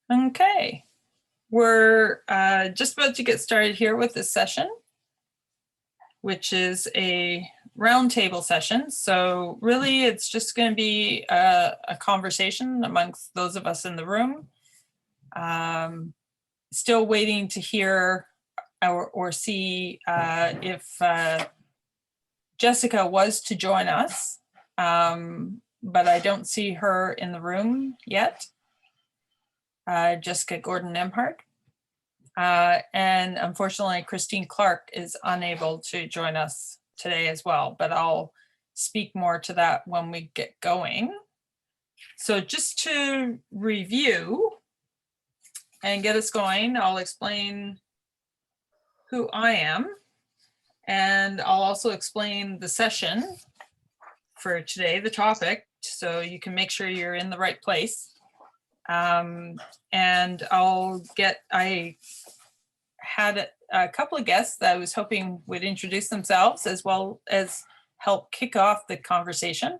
Okay, we're just about to get started here with this session, which is a roundtable session. So really, it's just going to be a conversation amongst those of us in the room. Still waiting to hear or see if Jessica was to join us, but I don't see her in the room yet. Jessica Gordon-Nembhard. And unfortunately, Christine Clark is unable to join us today as well, but I'll speak more to that when we get going. So just to review and get us going, I'll explain who I am, and I'll also explain the session for today, the topic, so you can make sure you're in the right place. And I had a couple of guests that I was hoping would introduce themselves as well as help kick off the conversation.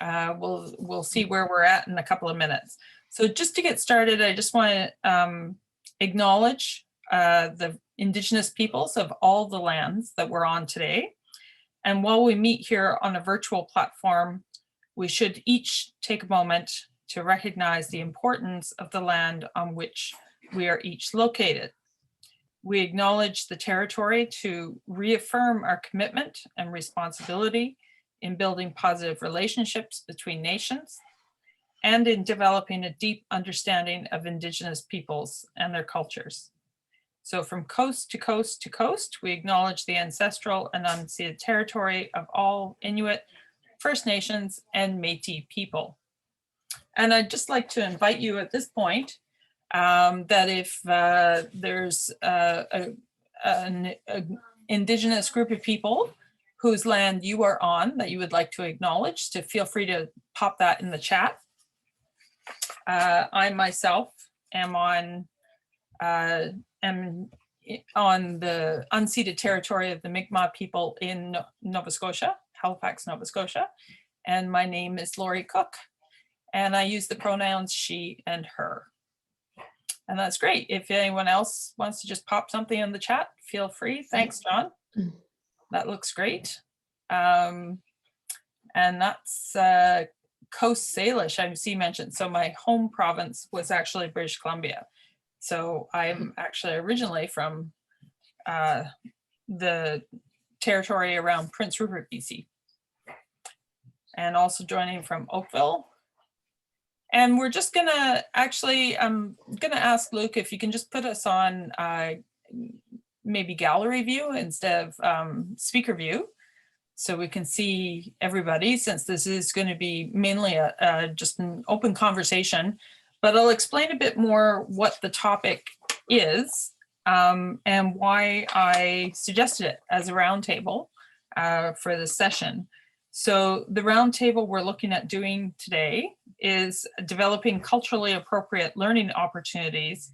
We'll see where we're at in a couple of minutes. So just to get started, I just want to acknowledge the Indigenous peoples of all the lands that we're on today. And while we meet here on a virtual platform, we should each take a moment to recognize the importance of the land on which we are each located. We acknowledge the territory to reaffirm our commitment and responsibility in building positive relationships between nations and in developing a deep understanding of Indigenous peoples and their cultures. So from coast to coast to coast, we acknowledge the ancestral and unceded territory of all Inuit, First Nations, and Métis people. And I'd just like to invite you at this point that if there's an Indigenous group of people whose land you are on that you would like to acknowledge, to feel free to pop that in the chat. I myself am on the unceded territory of the Mi'kmaq people in Nova Scotia, Halifax, Nova Scotia, and my name is Laurie Cook, and I use the pronouns she and her. And that's great. If anyone else wants to just pop something in the chat, feel free. Thanks, John. That looks great. And that's Coast Salish, I see mentioned. So my home province was actually British Columbia. So I'm actually originally from the territory around Prince Rupert, BC. And also joining from Oakville. And we're just gonna I'm gonna ask Luke if you can just put us on maybe gallery view instead of speaker view, so we can see everybody, since this is going to be mainly just an open conversation. But I'll explain a bit more what the topic is and why I suggested it as a roundtable for this session. So the roundtable we're looking at doing today is developing culturally appropriate learning opportunities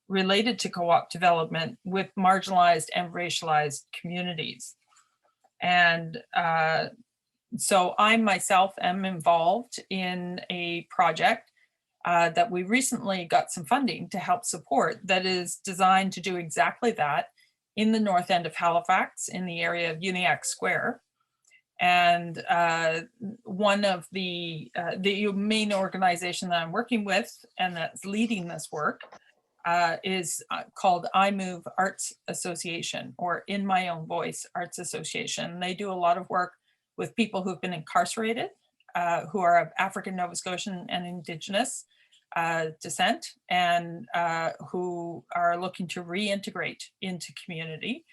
related to co-op development with marginalized and racialized communities. And so I myself am involved in a project that we recently got some funding to help support, that is designed to do exactly that in the north end of Halifax, in the area of Uniacke Square. And one of the main organization that I'm working with and that's leading this work is called I Move Arts Association, or In My Own Voice Arts Association. They do a lot of work with people who've been incarcerated, who are of African, Nova Scotian, and Indigenous descent, and who are looking to reintegrate into community.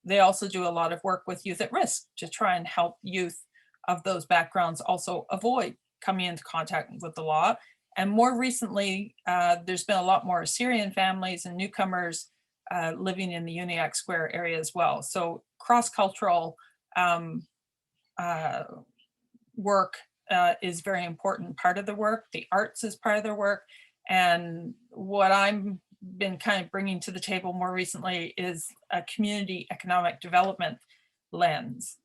They also do a lot of work with youth at risk to try and help youth of those backgrounds also avoid coming into contact with the law. And more recently, there's been a lot more Syrian families and newcomers living in the Uniacke Square area as well. So cross-cultural work is a very important part of the work. The arts is part of their work. And what I'm been kind of bringing to the table more recently is a community economic development lens.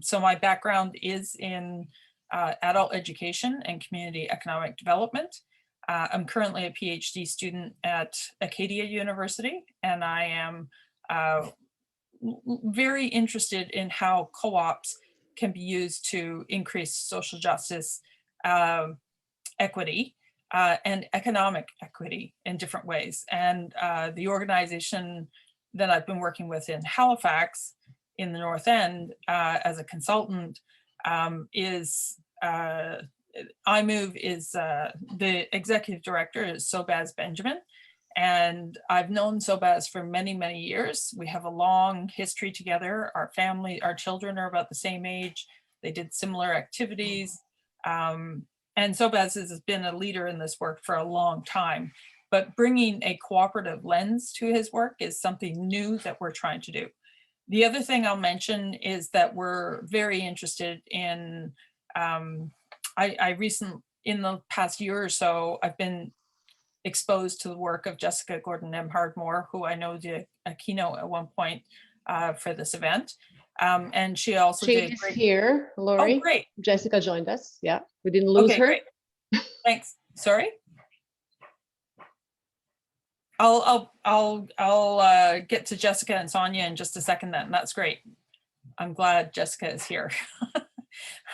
So my background is in adult education and community economic development. I'm currently a PhD student at Acadia University, and I am very interested in how co-ops can be used to increase social justice, equity, and economic equity in different ways. And the organization that I've been working with in Halifax in the North End as a consultant is iMove is the executive director is Sobaz Benjamin. And I've known Sobaz for many, many years. We have a long history together. Our family, our children are about the same age. They did similar activities. And Sobaz has been a leader in this work for a long time. But bringing a cooperative lens to his work is something new that we're trying to do. The other thing I'll mention is that we're very interested in, I recently, in the past year or so, I've been exposed to the work of Jessica Gordon-Nembhard Moore, who I know did a keynote at one point for this event. And she also did She's great. here, Laurie. Oh, great. Jessica joined us. Yeah, we didn't lose her. Great. Thanks. Sorry. I'll get to Jessica and Sonja in just a second then. That's great. I'm glad Jessica is here.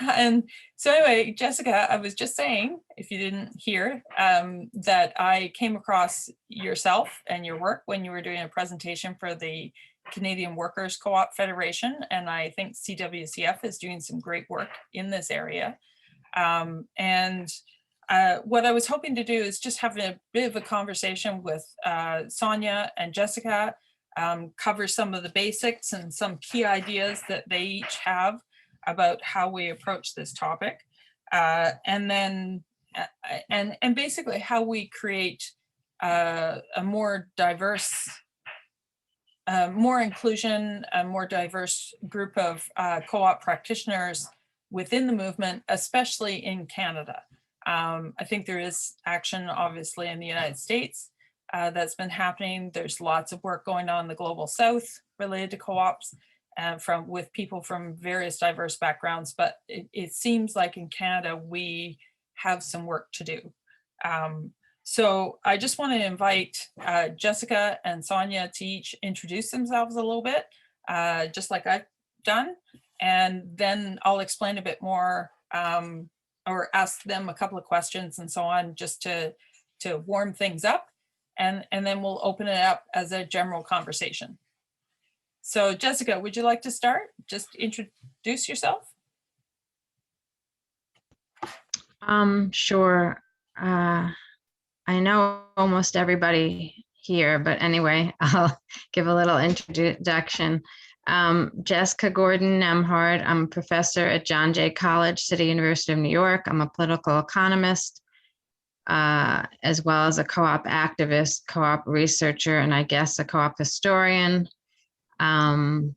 And so anyway, Jessica, I was just saying, if you didn't hear, that I came across yourself and your work when you were doing a presentation for the Canadian Workers Co-op Federation. And I think CWCF is doing some great work in this area. What I was hoping to do is just have a bit of a conversation with Sonja and Jessica, cover some of the basics and some key ideas that they each have about how we approach this topic, and then and basically how we create a more diverse, more inclusion, a more diverse group of co-op practitioners within the movement, especially in Canada. I think there is action, obviously, in the United States that's been happening. There's lots of work going on in the Global South related to co-ops with people from various diverse backgrounds, but it seems like in Canada, we have some work to do. So I just want to invite Jessica and Sonja to each introduce themselves a little bit, just like I've done, and then I'll explain a bit more or ask them a couple of questions and so on, just to warm things up, and then we'll open it up as a general conversation. So Jessica, would you like to start? Just introduce yourself. Sure. I know almost everybody here, but anyway, I'll give a little introduction. Jessica Gordon-Nembhard. I'm a professor at John Jay College, City University of New York. I'm a political economist, as well as a co-op activist, co-op researcher, and I guess a co-op historian. And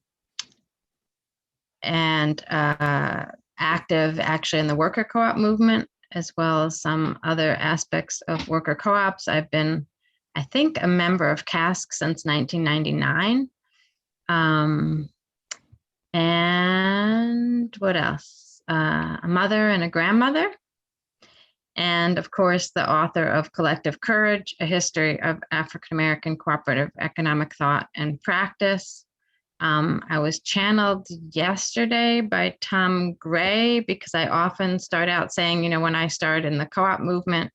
active actually in the worker co-op movement, as well as some other aspects of worker co-ops. I've been, I think, a member of CASC since 1999. And what else? A mother and a grandmother. And of course, the author of Collective Courage, A History of African-American Cooperative Economic Thought and Practice. I was channeled yesterday by Tom Gray, because I often start out saying, you know, when I started in the co-op movement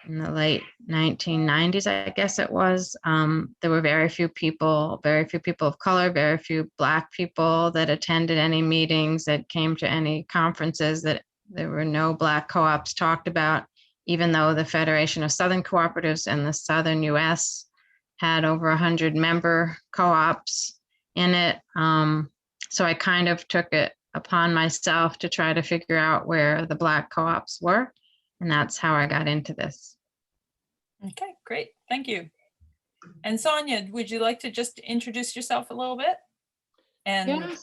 in the late 1990s, I guess it was, there were very few people of color, very few Black people that attended any meetings, that came to any conferences, that there were no Black co-ops talked about, even though the Federation of Southern Cooperatives in the Southern US had over 100 member co-ops in it. So I kind of took it upon myself to try to figure out where the Black co-ops were. And that's how I got into this. Okay, great. Thank you. And Sonja, would you like to just introduce yourself a little bit? And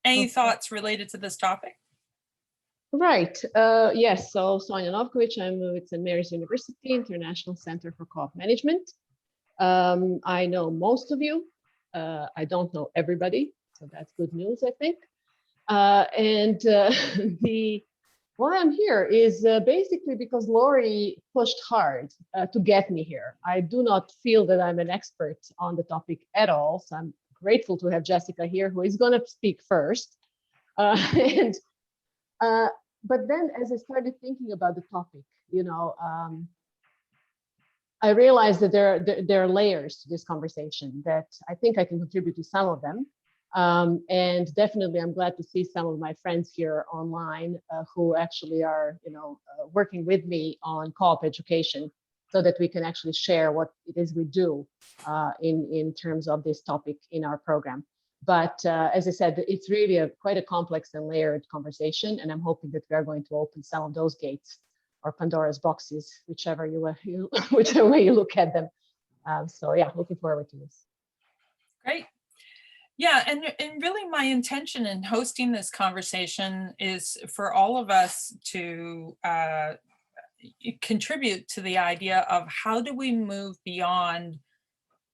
any thoughts related to this topic? Right. Yes. So Sonja Novkovic, I'm with St. Mary's University International Center for Co-op Management. I know most of you. I don't know everybody, so that's good news, I think. why I'm here is basically because Laurie pushed hard to get me here. I do not feel that I'm an expert on the topic at all. So I'm grateful to have Jessica here, who is going to speak first. and But then as I started thinking about the topic, I realized that there are layers to this conversation that I think I can contribute to some of them. And definitely, I'm glad to see some of my friends here online who actually are, working with me on co-op education, so that we can actually share what it is we do in terms of this topic in our program. But as I said, it's really quite a complex and layered conversation, and I'm hoping that we are going to open some of those gates or Pandora's boxes, whichever whichever way you look at them. So yeah, looking forward to this. Great. Yeah, and really my intention in hosting this conversation is for all of us to contribute to the idea of how do we move beyond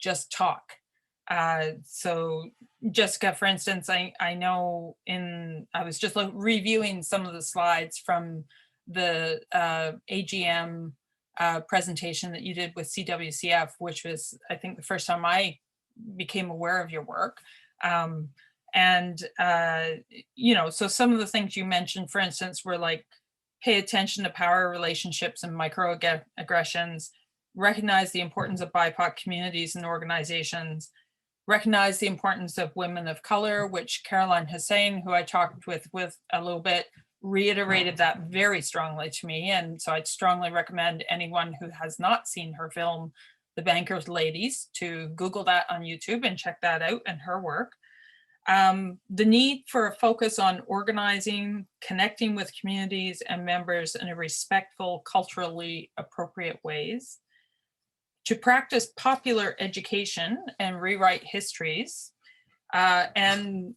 just talk. So Jessica, for instance, I know I was just reviewing some of the slides from the AGM presentation that you did with CWCF, which was, I think, the first time I became aware of your work. So some of the things you mentioned, for instance, were like, pay attention to power relationships and microaggressions, recognize the importance of BIPOC communities and organizations, recognize the importance of women of color, which Caroline Hussein, who I talked with a little bit, reiterated that very strongly to me. And so I'd strongly recommend anyone who has not seen her film, The Bankers Ladies, to Google that on YouTube and check that out and her work. The need for a focus on organizing, connecting with communities and members in a respectful, culturally appropriate ways. To practice popular education and rewrite histories. And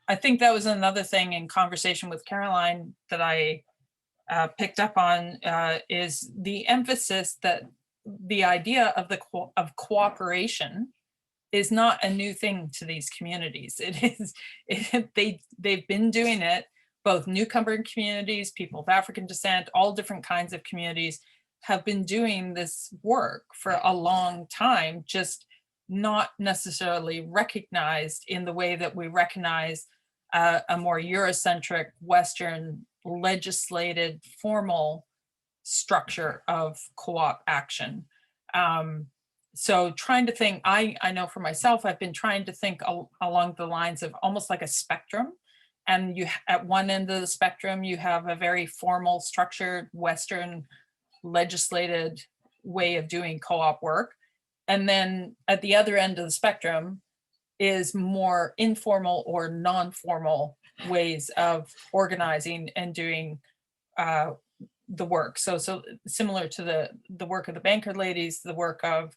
I think that was another thing in conversation with Caroline that I picked up on is the emphasis that the idea of cooperation is not a new thing to these communities. They've been doing it, both newcomer communities, people of African descent, all different kinds of communities have been doing this work for a long time, just not necessarily recognized in the way that we recognize a more Eurocentric, Western, legislated, formal structure of co-op action. So trying to think, I know for myself, I've been trying to think along the lines of almost like a spectrum. And at one end of the spectrum, you have a very formal, structured, Western, legislated way of doing co-op work. And then at the other end of the spectrum is more informal or non-formal ways of organizing and doing the work. So similar to the work of the Banker Ladies, the work of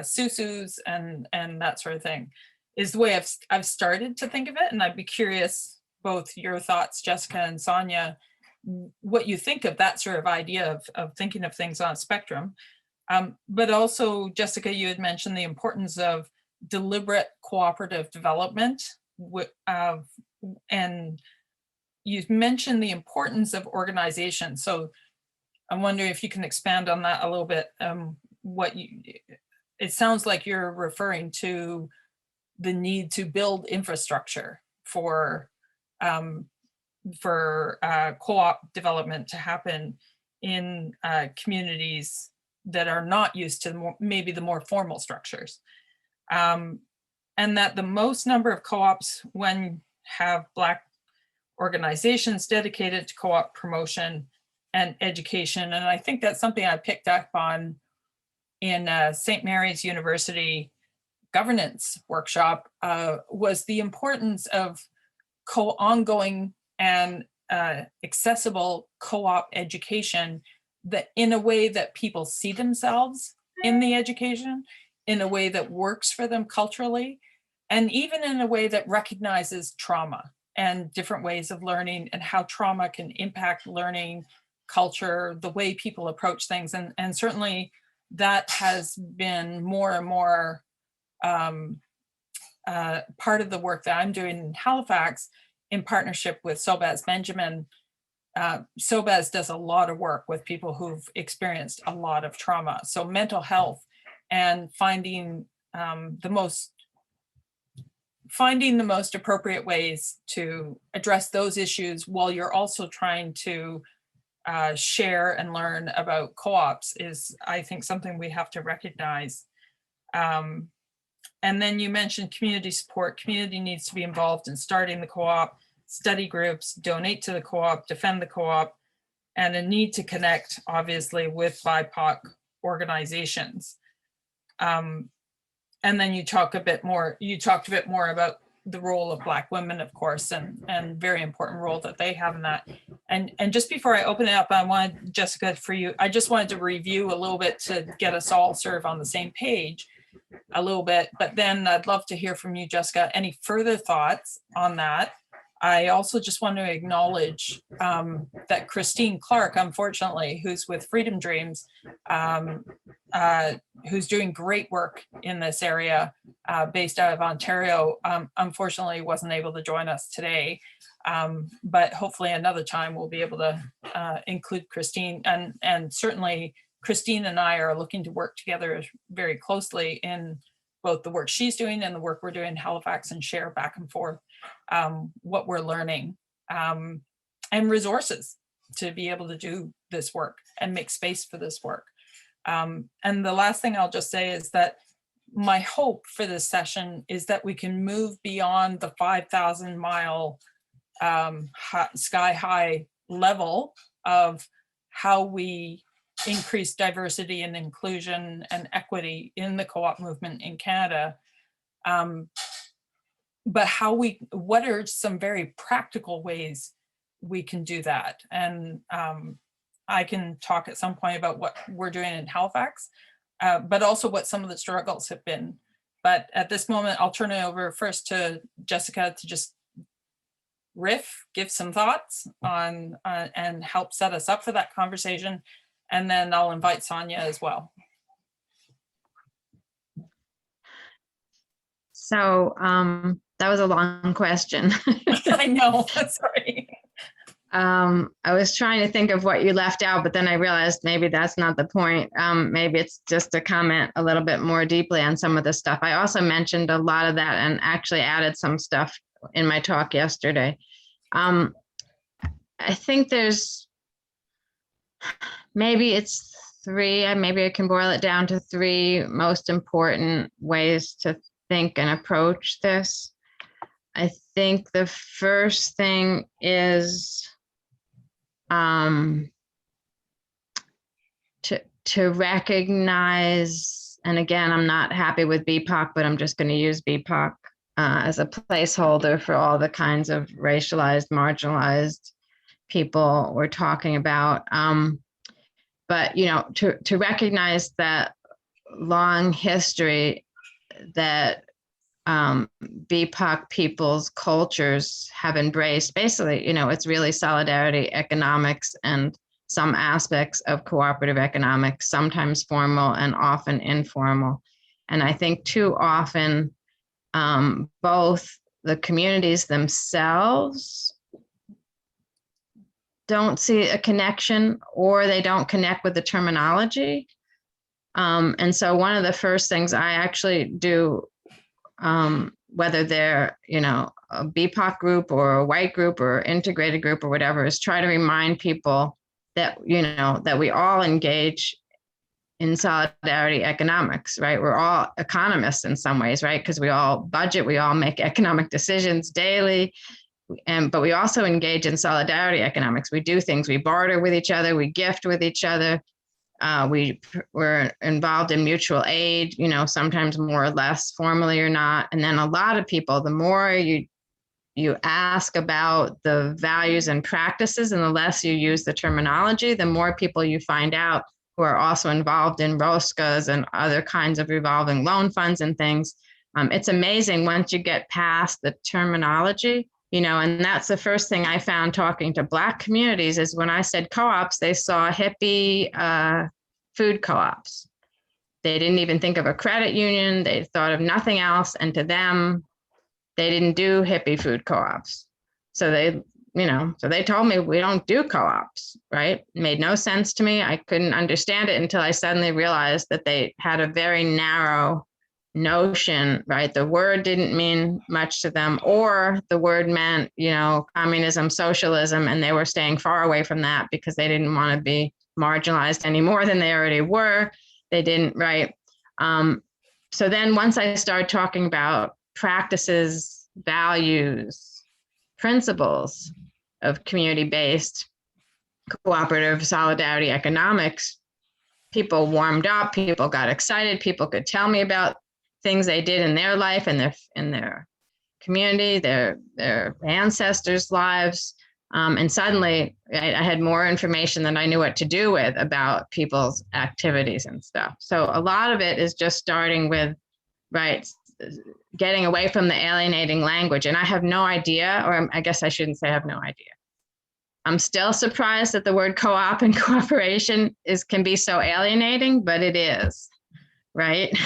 Susu's and that sort of thing is the way I've started to think of it. And I'd be curious, both your thoughts, Jessica and Sonja, what you think of that sort of idea of thinking of things on a spectrum. But also, Jessica, you had mentioned the importance of deliberate cooperative development, and you mentioned the importance of organization. So I'm wondering if you can expand on that a little bit. It sounds like you're referring to the need to build infrastructure for co-op development to happen in communities that are not used to maybe the more formal structures. And that the most number of co-ops when have Black organizations dedicated to co-op promotion and education. And I think that's something I picked up on in St. Mary's University governance workshop, was the importance of ongoing and accessible co-op education, that in a way that people see themselves in the education, in a way that works for them culturally, and even in a way that recognizes trauma and different ways of learning and how trauma can impact learning, culture, the way people approach things. And certainly that has been more and more part of the work that I'm doing in Halifax in partnership with Sobaz Benjamin, SOBAS does a lot of work with people who've experienced a lot of trauma. So mental health and finding the most appropriate ways to address those issues while you're also trying to share and learn about co-ops is, I think, something we have to recognize. And then you mentioned community support. Community needs to be involved in starting the co-op, study groups, donate to the co-op, defend the co-op, and a need to connect, obviously, with BIPOC organizations. And then you talked a bit more about the role of Black women, of course, and very important role that they have in that. And just before I open it up, I wanted, Jessica, I just wanted to review a little bit to get us all sort of on the same page a little bit, but then I'd love to hear from you, Jessica, any further thoughts on that. I also just want to acknowledge that Christine Clark, unfortunately, who's with Freedom Dreams, who's doing great work in this area, based out of Ontario, unfortunately wasn't able to join us today. But hopefully another time we'll be able to include Christine, and certainly Christine and I are looking to work together very closely in both the work she's doing and the work we're doing in Halifax, and share back and forth what we're learning, and resources to be able to do this work and make space for this work. And the last thing I'll just say is that my hope for this session is that we can move beyond the 5,000 mile sky high level of how we increase diversity and inclusion and equity in the co-op movement in Canada. But what are some very practical ways we can do that? And I can talk at some point about what we're doing in Halifax, but also what some of the struggles have been. But at this moment, I'll turn it over first to Jessica to just give some thoughts on and help set us up for that conversation. And then I'll invite Sonja as well. So that was a long question. I know, sorry. I was trying to think of what you left out, but then I realized maybe that's not the point. Maybe it's just to comment a little bit more deeply on some of the stuff. I also mentioned a lot of that and actually added some stuff in my talk yesterday. I think there's, maybe it's three, maybe I can boil it down to three most important ways to think and approach this. I think the first thing is to recognize, and again, I'm not happy with BIPOC, but I'm just going to use BIPOC as a placeholder for all the kinds of racialized, marginalized people we're talking about. But, you know, to recognize that long history that BIPOC people's cultures have embraced. Basically, you know, it's really solidarity economics and some aspects of cooperative economics, sometimes formal and often informal. And I think too often, both the communities themselves don't see a connection, or they don't connect with the terminology. And so one of the first things I actually do, whether they're, you know, a BIPOC group or a white group or integrated group or whatever, is try to remind people that, you know, that we all engage in solidarity economics, right? We're all economists in some ways, right? Because we all budget, we all make economic decisions daily. But we also engage in solidarity economics. We do things, we barter with each other, we gift with each other. We're involved in mutual aid, you know, sometimes more or less formally or not. And then a lot of people, the more you ask about the values and practices and the less you use the terminology, the more people you find out who are also involved in ROSCAs and other kinds of revolving loan funds and things. It's amazing once you get past the terminology, you know, and that's the first thing I found talking to Black communities is when I said co-ops, they saw hippie food co-ops. They didn't even think of a credit union. They thought of nothing else. And to them, they didn't do hippie food co-ops. So so they told me we don't do co-ops, right? It made no sense to me. I couldn't understand it until I suddenly realized that they had a very narrow notion, right? The word didn't mean much to them, or the word meant, communism, socialism, and they were staying far away from that because they didn't want to be marginalized any more than they already were. They didn't, right? So then once I started talking about practices, values, principles of community-based cooperative solidarity economics, people warmed up, people got excited, people could tell me about things they did in their life and their community, their ancestors' lives. And suddenly I had more information than I knew what to do with about people's activities and stuff. So a lot of it is just starting with, right, getting away from the alienating language. And I have no idea, or I guess I shouldn't say I have no idea. I'm still surprised that the word co-op and cooperation can be so alienating, but it is, right?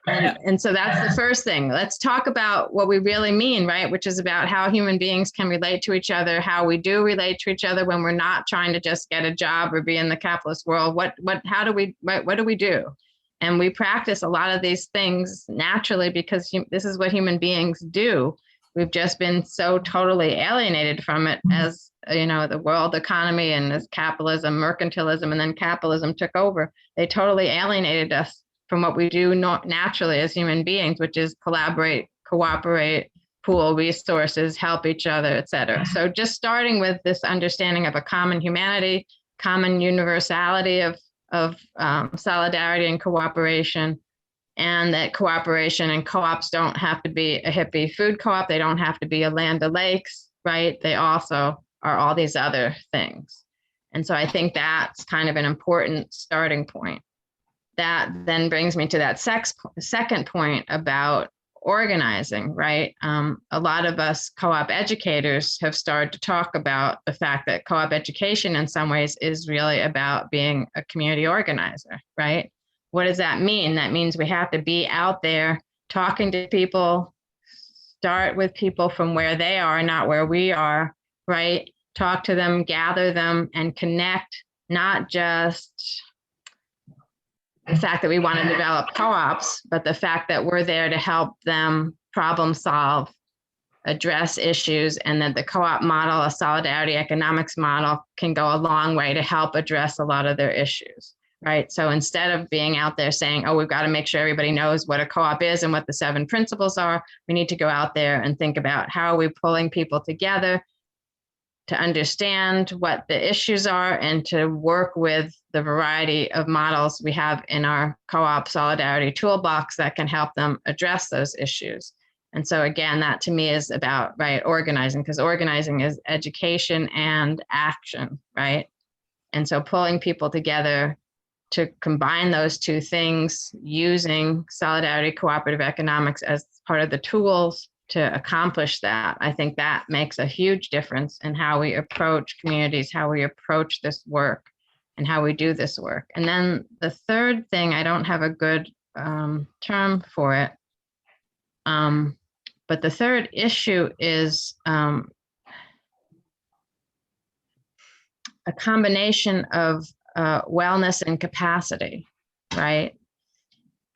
Right. And so that's the first thing. Let's talk about what we really mean, right? Which is about how human beings can relate to each other, how we do relate to each other when we're not trying to just get a job or be in the capitalist world. What do we do? And we practice a lot of these things naturally because this is what human beings do. We've just been so totally alienated from it as, the world economy and as capitalism, mercantilism, and then capitalism took over. They totally alienated us from what we do naturally as human beings, which is collaborate, cooperate, pool resources, help each other, et cetera. So just starting with this understanding of a common humanity, common universality of solidarity and cooperation, and that cooperation and co-ops don't have to be a hippie food co-op. They don't have to be a Land O'Lakes, right? They also are all these other things. And so I think that's kind of an important starting point. That then brings me to that second point about organizing, right? A lot of us co-op educators have started to talk about the fact that co-op education in some ways is really about being a community organizer, right? What does that mean? That means we have to be out there talking to people, start with people from where they are, not where we are, right? Talk to them, gather them, and connect, not just the fact that we want to develop co-ops, but the fact that we're there to help them problem solve, address issues, and that the co-op model, a solidarity economics model, can go a long way to help address a lot of their issues, right? So instead of being out there saying, oh, we've got to make sure everybody knows what a co-op is and what the 7 principles are, we need to go out there and think about how are we pulling people together to understand what the issues are and to work with the variety of models we have in our co-op solidarity toolbox that can help them address those issues. And so again, that to me is about, right, organizing, because organizing is education and action, right? And so pulling people together to combine those two things, using solidarity cooperative economics as part of the tools to accomplish that, I think that makes a huge difference in how we approach communities, how we approach this work, and how we do this work. And then the third thing, I don't have a good term for it, but the third issue is a combination of wellness and capacity, right?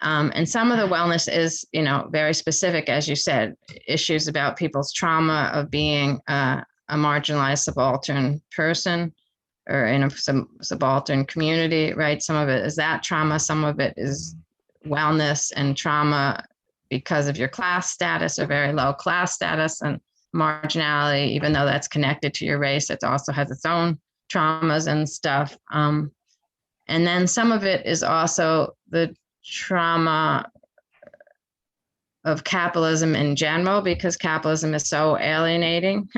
And some of the wellness is, very specific, as you said, issues about people's trauma of being a marginalized subaltern person or in a subaltern community, right? Some of it is that trauma. Some of it is wellness and trauma because of your class status or very low class status and marginality, even though that's connected to your race, it also has its own traumas and stuff. And then some of it is also the trauma of capitalism in general, because capitalism is so alienating,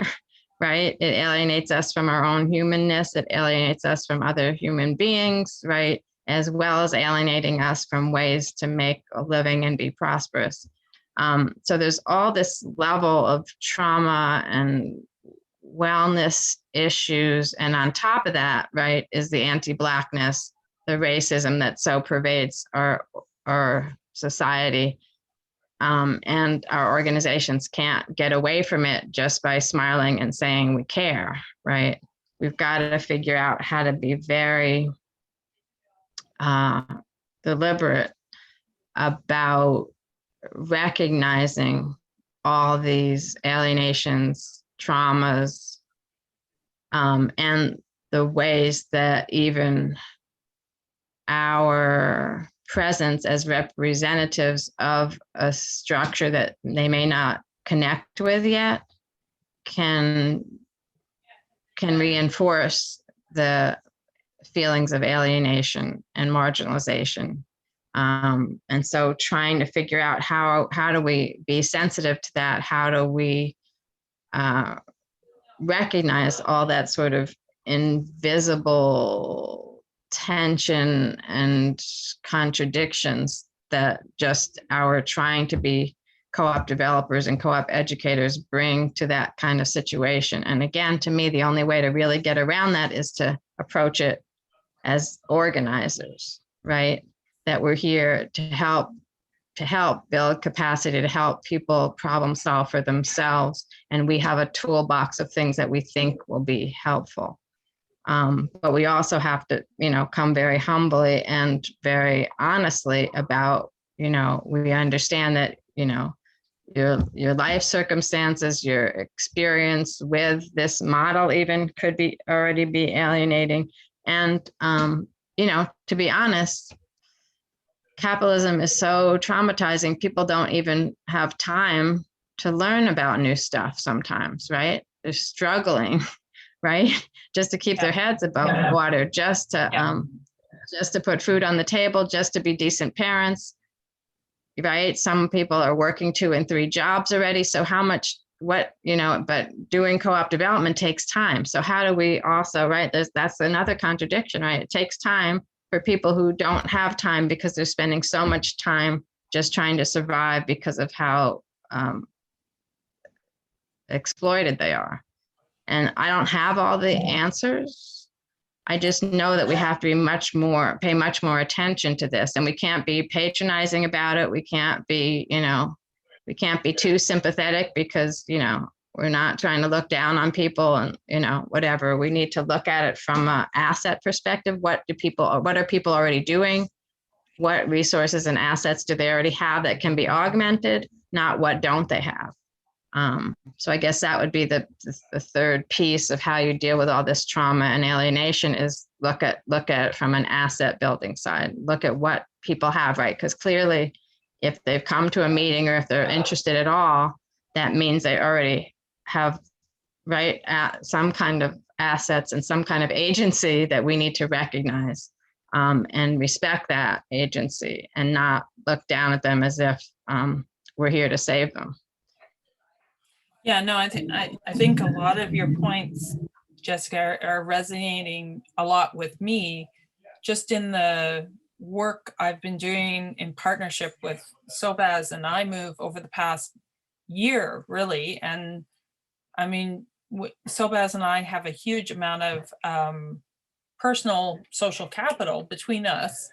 right? It alienates us from our own humanness. It alienates us from other human beings, right? As well as alienating us from ways to make a living and be prosperous. So there's all this level of trauma and wellness issues. And on top of that, right, is the anti-Blackness, the racism that so pervades our society. And our organizations can't get away from it just by smiling and saying we care, right? We've got to figure out how to be very deliberate about recognizing all these alienations, traumas, and the ways that even our presence as representatives of a structure that they may not connect with yet can reinforce the feelings of alienation and marginalization. And so trying to figure out how do we be sensitive to that? How do we recognize all that sort of invisible tension and contradictions that just our trying to be co-op developers and co-op educators bring to that kind of situation. And again, to me, the only way to really get around that is to approach it as organizers, right? That we're here to help build capacity, to help people problem solve for themselves. And we have a toolbox of things that we think will be helpful. But we also have to, come very humbly and very honestly about, we understand that, your life circumstances, your experience with this model even could already be alienating. And, to be honest, capitalism is so traumatizing. People don't even have time to learn about new stuff sometimes, right? They're struggling, right? Just to keep their heads above water, just to put food on the table, just to be decent parents, right? Some people are working 2 and 3 jobs already. So but doing co-op development takes time. So how do we also, right? That's another contradiction, right? It takes time for people who don't have time because they're spending so much time just trying to survive because of how exploited they are. And I don't have all the answers. I just know that we have to be pay much more attention to this, and we can't be patronizing about it. We can't be, too sympathetic because, we're not trying to look down on people and, whatever. We need to look at it from an asset perspective. What are people already doing? What resources and assets do they already have that can be augmented? Not what don't they have? So I guess that would be the third piece of how you deal with all this trauma and alienation is look at it from an asset building side. Look at what people have, right? Because clearly, if they've come to a meeting or if they're interested at all, that means they already have, right, some kind of assets and some kind of agency that we need to recognize and respect that agency and not look down at them as if we're here to save them. Yeah, no, I think a lot of your points, Jessica, are resonating a lot with me, just in the work I've been doing in partnership with Sobaz and iMove over the past year, really. And I mean, Sobaz and I have a huge amount of personal social capital between us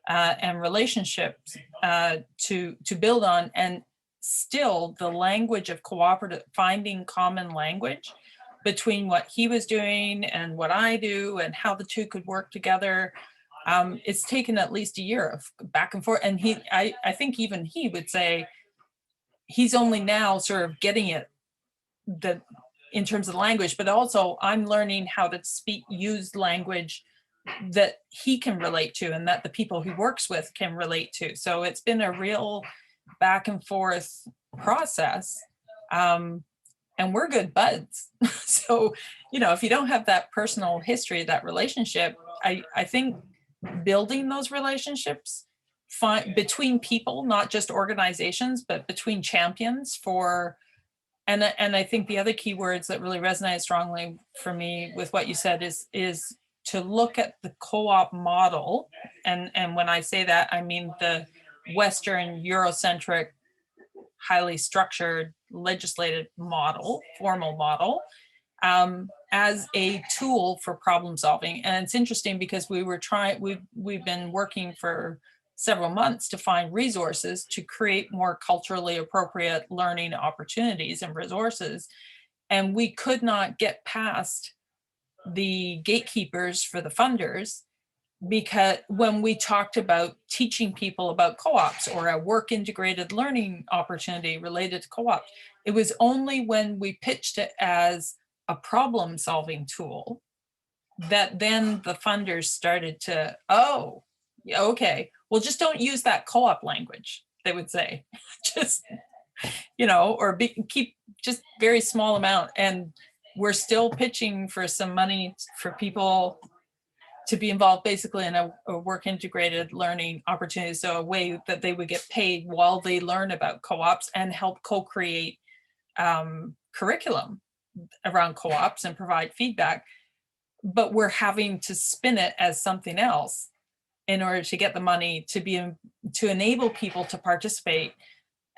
and relationships to build on. And still the language of cooperative, finding common language between what he was doing and what I do and how the two could work together. It's taken at least a year of back and forth. And I think even he would say he's only now sort of getting it in terms of language, but also I'm learning how to use language that he can relate to and that the people he works with can relate to. So it's been a real back and forth process. And we're good buds. So, if you don't have that personal history, that relationship, I think building those relationships between people, not just organizations, but between champions and I think the other key words that really resonate strongly for me with what you said is to look at the co-op model. And when I say that, I mean the Western Eurocentric, highly structured, legislated model, formal model, as a tool for problem solving. And it's interesting because we've been working for several months to find resources to create more culturally appropriate learning opportunities and resources. And we could not get past the gatekeepers for the funders, because when we talked about teaching people about co-ops or a work integrated learning opportunity related to co-ops, it was only when we pitched it as a problem solving tool that then the funders started to, oh, yeah, okay, well, just don't use that co-op language, they would say. Just, or keep just very small amount. And we're still pitching for some money for people to be involved basically in a work integrated learning opportunity. So a way that they would get paid while they learn about co-ops and help co-create curriculum around co-ops and provide feedback. But we're having to spin it as something else in order to get the money to enable people to participate.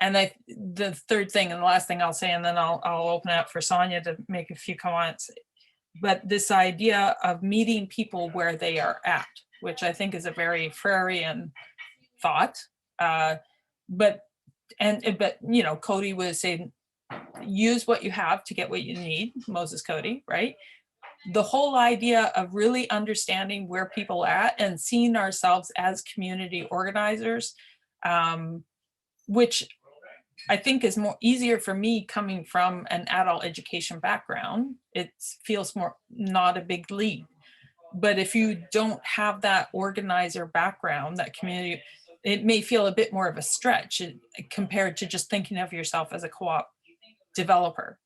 And the third thing and the last thing I'll say, and then I'll open it up for Sonja to make a few comments. But this idea of meeting people where they are at, which I think is a very Freirean thought. But Cody was saying, use what you have to get what you need, Moses Cody, right? The whole idea of really understanding where people are at and seeing ourselves as community organizers, which I think is easier for me coming from an adult education background. It feels more not a big leap. But if you don't have that organizer background, that community, it may feel a bit more of a stretch compared to just thinking of yourself as a co-op developer.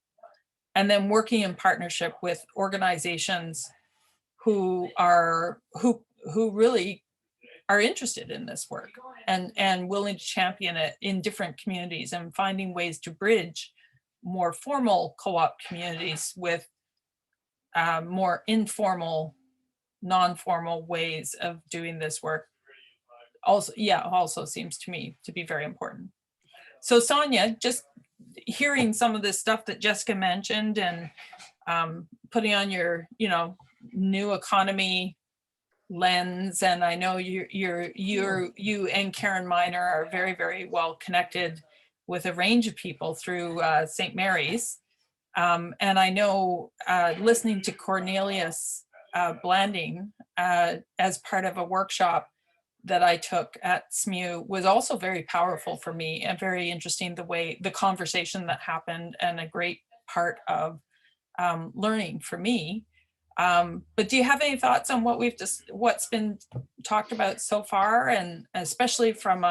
And then working in partnership with organizations who really are interested in this work and willing to champion it in different communities and finding ways to bridge more formal co-op communities with more informal, non-formal ways of doing this work. Also seems to me to be very important. So Sonja, just hearing some of this stuff that Jessica mentioned and putting on your, new economy lens, and I know you and Karen Miner are very, very well connected with a range of people through St. Mary's. And I know listening to Cornelius Blanding as part of a workshop that I took at SMU was also very powerful for me and very interesting, the conversation that happened, and a great part of learning for me. But do you have any thoughts on what's been talked about so far, and especially from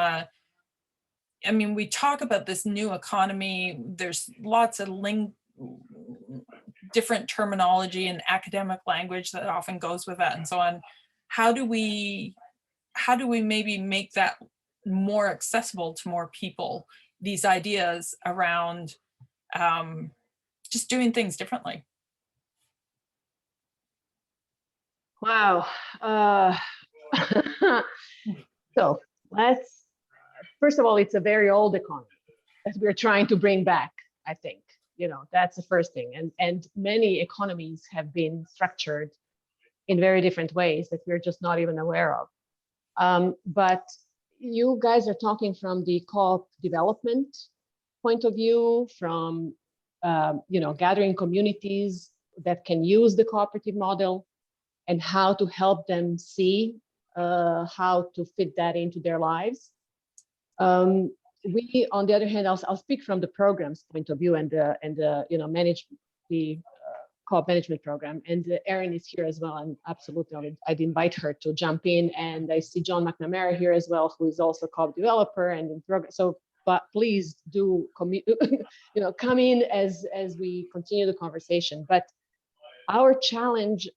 we talk about this new economy, there's lots of different terminology and academic language that often goes with that and so on. How do we maybe make that more accessible to more people, these ideas around just doing things differently? Wow. So first of all, it's a very old economy that we're trying to bring back, I think. That's the first thing. And many economies have been structured in very different ways that we're just not even aware of. But you guys are talking from the co-op development point of view, from gathering communities that can use the cooperative model and how to help them see how to fit that into their lives. We, on the other hand, I'll speak from the program's point of view and manage the co-op management program. And Erin is here as well, and absolutely, I'd invite her to jump in. And I see John McNamara here as well, who is also co-op developer and in program. So, but please do come in as we continue the conversation. But our challenge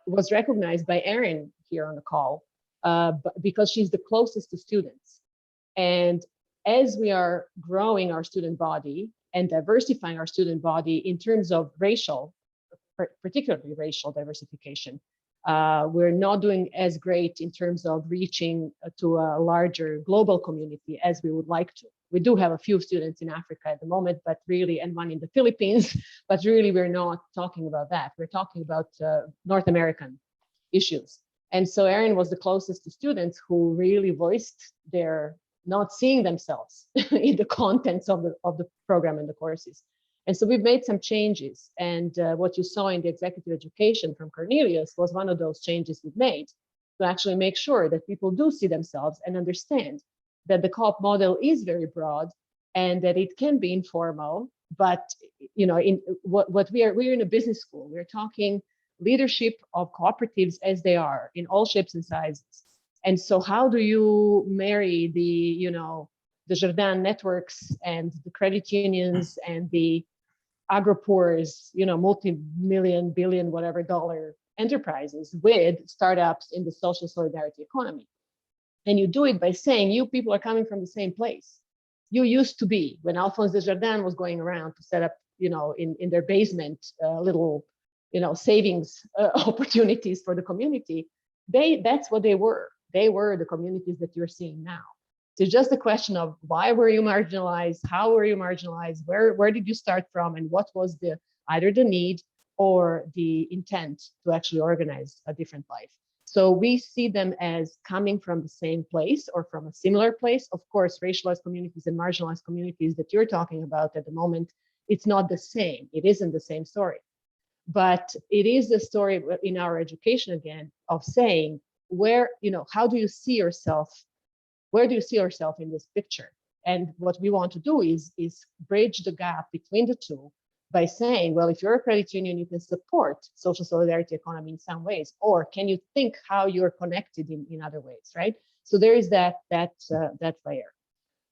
was recognized by Erin here on the call because she's the closest to students. And as we are growing our student body and diversifying our student body in terms of particularly racial diversification, we're not doing as great in terms of reaching to a larger global community as we would like to. We do have a few students in Africa at the moment, but really, and one in the Philippines, but really we're not talking about that. We're talking about North American issues. And so Erin was the closest to students who really voiced their not seeing themselves in the contents of the program and the courses. And so we've made some changes. And what you saw in the executive education from Cornelius was one of those changes we've made to actually make sure that people do see themselves and understand that the co-op model is very broad and that it can be informal. But in what we're in a business school, we're talking leadership of cooperatives as they are in all shapes and sizes. And so how do you marry the Jardin networks and the credit unions and the agropores, multi-million, billion, whatever dollar enterprises with startups in the social solidarity economy? And you do it by saying, you people are coming from the same place. You used to be, when Alphonse Desjardins was going around to set up, in their basement, little, savings opportunities for the community, that's what they were. They were the communities that you're seeing now. So it's just a question of why were you marginalized? How were you marginalized? Where did you start from? And what was either the need or the intent to actually organize a different life? So we see them as coming from the same place or from a similar place. Of course, racialized communities and marginalized communities that you're talking about at the moment, it's not the same. It isn't the same story. But it is the story in our education, again, of saying, how do you see yourself? Where do you see yourself in this picture? And what we want to do is bridge the gap between the two by saying, well, if you're a credit union, you can support social solidarity economy in some ways, or can you think how you're connected in other ways, right? So there is that layer.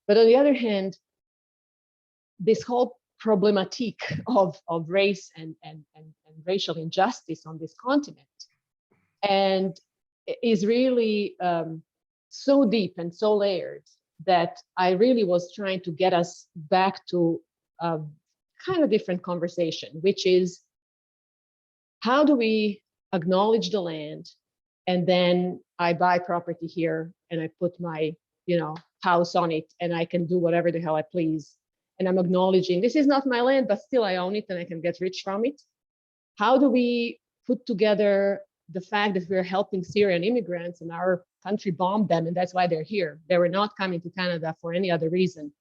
But on the other hand, this whole problematic of race and racial injustice on this continent and is really so deep and so layered that I really was trying to get us back to a kind of different conversation, which is, how do we acknowledge the land, and then I buy property here and I put my house on it and I can do whatever the hell I please, and I'm acknowledging this is not my land, but still I own it and I can get rich from it? How do we put together the fact that we're helping Syrian immigrants and our country bombed them and that's why they're here? They were not coming to Canada for any other reason.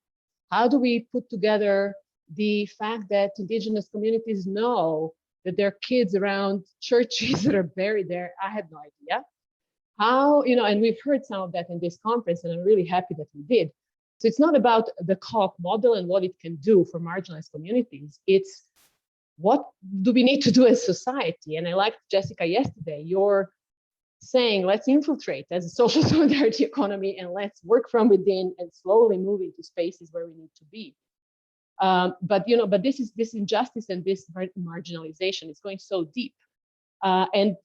How do we put together the fact that indigenous communities know that there are kids around churches that are buried there? I had no idea. How, and we've heard some of that in this conference, and I'm really happy that we did. So it's not about the co-op model and what it can do for marginalized communities. It's what do we need to do as society? And I liked, Jessica, yesterday, you're saying, let's infiltrate as a social solidarity economy and let's work from within and slowly move into spaces where we need to be. But this injustice and this marginalization is going so deep. And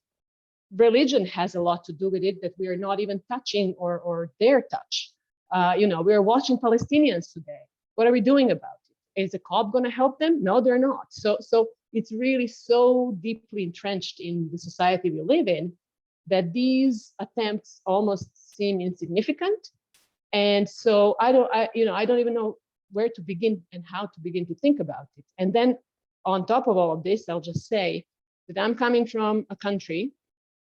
religion has a lot to do with it that we are not even touching or dare touch. We're watching Palestinians today. What are we doing about it? Is the co-op going to help them? No, they're not. So it's really so deeply entrenched in the society we live in that these attempts almost seem insignificant. And so I don't even know where to begin and how to begin to think about it. And then on top of all of this, I'll just say that I'm coming from a country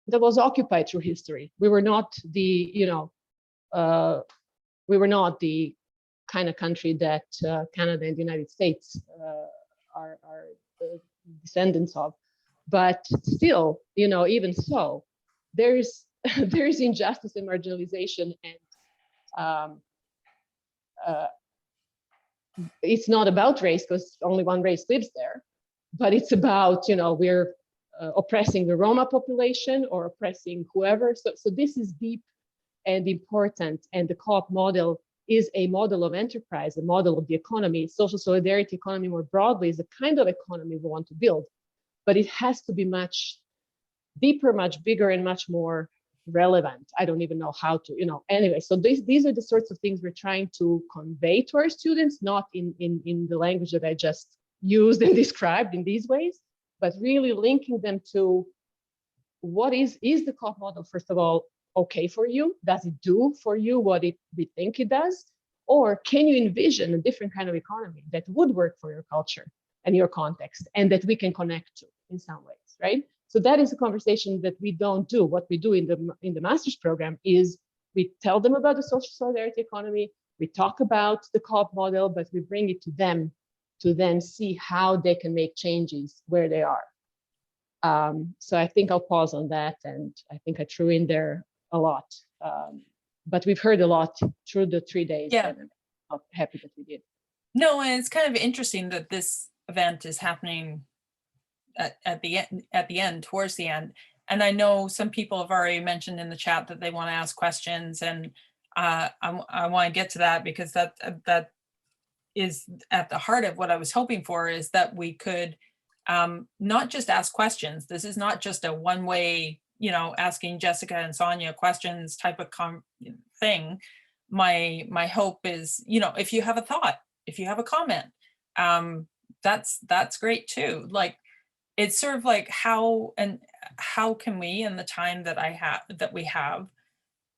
that was occupied through history. We were not the kind of country that Canada and the United States are the descendants of. But still, even so, there's injustice and marginalization, and it's not about race because only one race lives there, but it's about, we're oppressing the Roma population or oppressing whoever. So this is deep and important, and the co-op model is a model of enterprise, a model of the economy. Social solidarity economy more broadly is the kind of economy we want to build, but it has to be much deeper, much bigger, and much more relevant. I don't even know how to, anyway. So these are the sorts of things we're trying to convey to our students, not in the language that I just used and described in these ways, but really linking them to what is the co-op model, first of all, okay for you? Does it do for you what we think it does? Or can you envision a different kind of economy that would work for your culture and your context and that we can connect to in some ways, right? So that is a conversation that we don't do. What we do in the master's program is we tell them about the social solidarity economy, we talk about the co-op model, but we bring it to them to then see how they can make changes where they are. So I think I'll pause on that, and I think I threw in there a lot. But we've heard a lot through the 3 days. Yeah. And I'm happy that we did. No, and it's kind of interesting that this event is happening at the end, towards the end. And I know some people have already mentioned in the chat that they want to ask questions, and I want to get to that, because that is at the heart of what I was hoping for, is that we could not just ask questions. This is not just a one-way, asking Jessica and Sonja questions type of thing. My hope is, if you have a thought, if you have a comment, that's great too. Like, it's sort of like how can we, in the time that we have,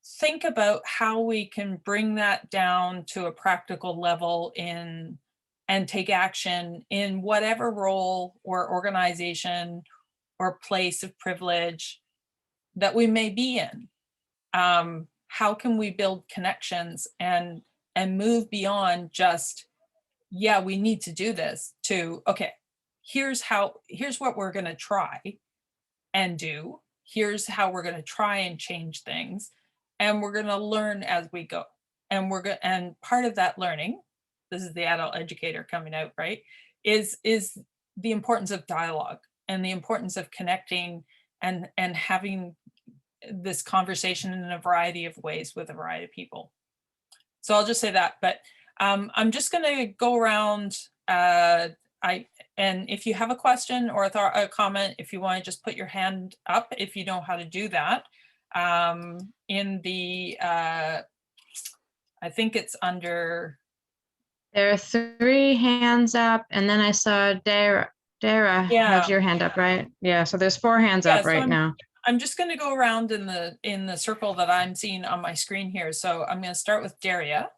think about how we can bring that down to a practical level and take action in whatever role or organization or place of privilege that we may be in. How can we build connections and move beyond just, yeah, we need to do this, to, okay, here's what we're going to try and do. Here's how we're going to try and change things. And we're going to learn as we go. And part of that learning, this is the adult educator coming out, right, is the importance of dialogue and the importance of connecting and having this conversation in a variety of ways with a variety of people. So I'll just say that, but I'm just going to go around. And if you have a question or a comment, if you want to just put your hand up, if you know how to do that. In the, I think it's under. There are 3 hands up, and then I saw Dara have your hand up, right? Yeah, so there's 4 hands up right now. I'm just going to go around in the circle that I'm seeing on my screen here. So I'm going to start with Daria.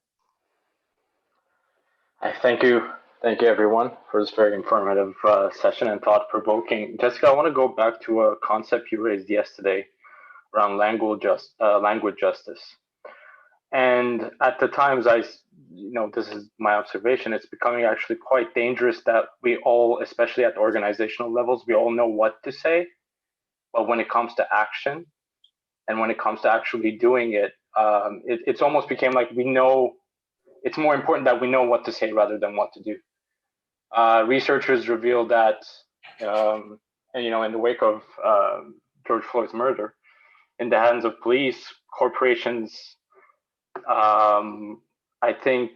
Hi, thank you everyone for this very informative session and thought-provoking. Jessica, I want to go back to a concept you raised yesterday around language justice. And at the times, this is my observation, it's becoming actually quite dangerous that we all, especially at organizational levels, we all know what to say, but when it comes to action and when it comes to actually doing it, it's almost became like we know, it's more important that we know what to say rather than what to do. Researchers revealed that, in the wake of George Floyd's murder, in the hands of police, corporations, I think,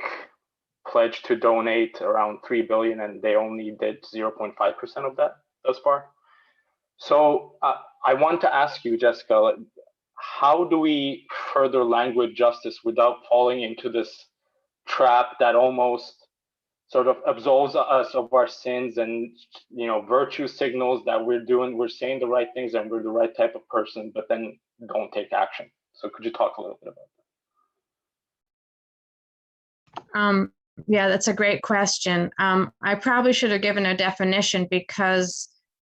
pledged to donate around $3 billion, and they only did 0.5% of that thus far. So I want to ask you, Jessica, how do we further language justice without falling into this trap that almost sort of absolves us of our sins and, virtue signals that we're saying the right things and we're the right type of person, but then don't take action? So could you talk a little bit about that? Yeah, that's a great question. I probably should have given a definition, because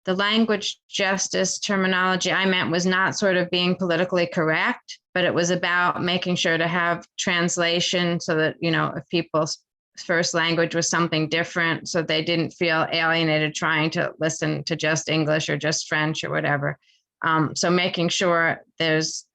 the language justice terminology I meant was not sort of being politically correct, but it was about making sure to have translation so that, if people's first language was something different, so they didn't feel alienated trying to listen to just English or just French or whatever. So making sure there's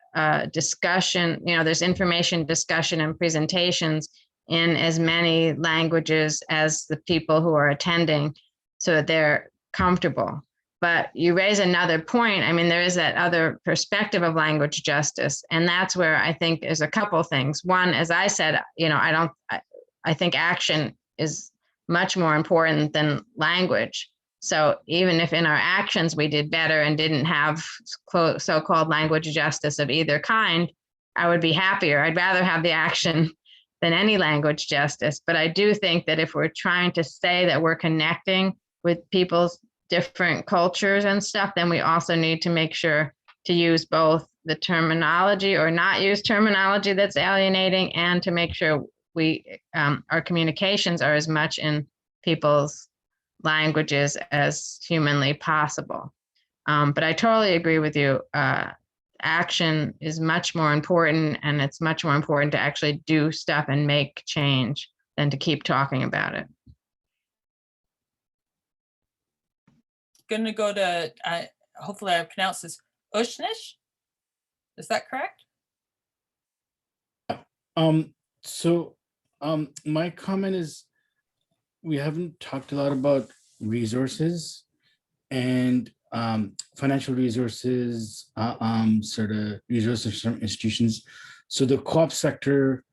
discussion, there's information, discussion, and presentations in as many languages as the people who are attending, so that they're comfortable. But you raise another point. I mean, there is that other perspective of language justice. And that's where I think is a couple things. One, as I said, I think action is much more important than language. So even if in our actions we did better and didn't have so-called language justice of either kind, I would be happier. I'd rather have the action than any language justice. But I do think that if we're trying to say that we're connecting with people's different cultures and stuff, then we also need to make sure to use both the terminology or not use terminology that's alienating, and to make sure our communications are as much in people's languages as humanly possible. But I totally agree with you. Action is much more important, and it's much more important to actually do stuff and make change than to keep talking about it. Going to go to, hopefully I pronounced this, Ushnish. Is that correct? My comment is, we haven't talked a lot about resources and financial resources, sort of resources from institutions. So the co-op sector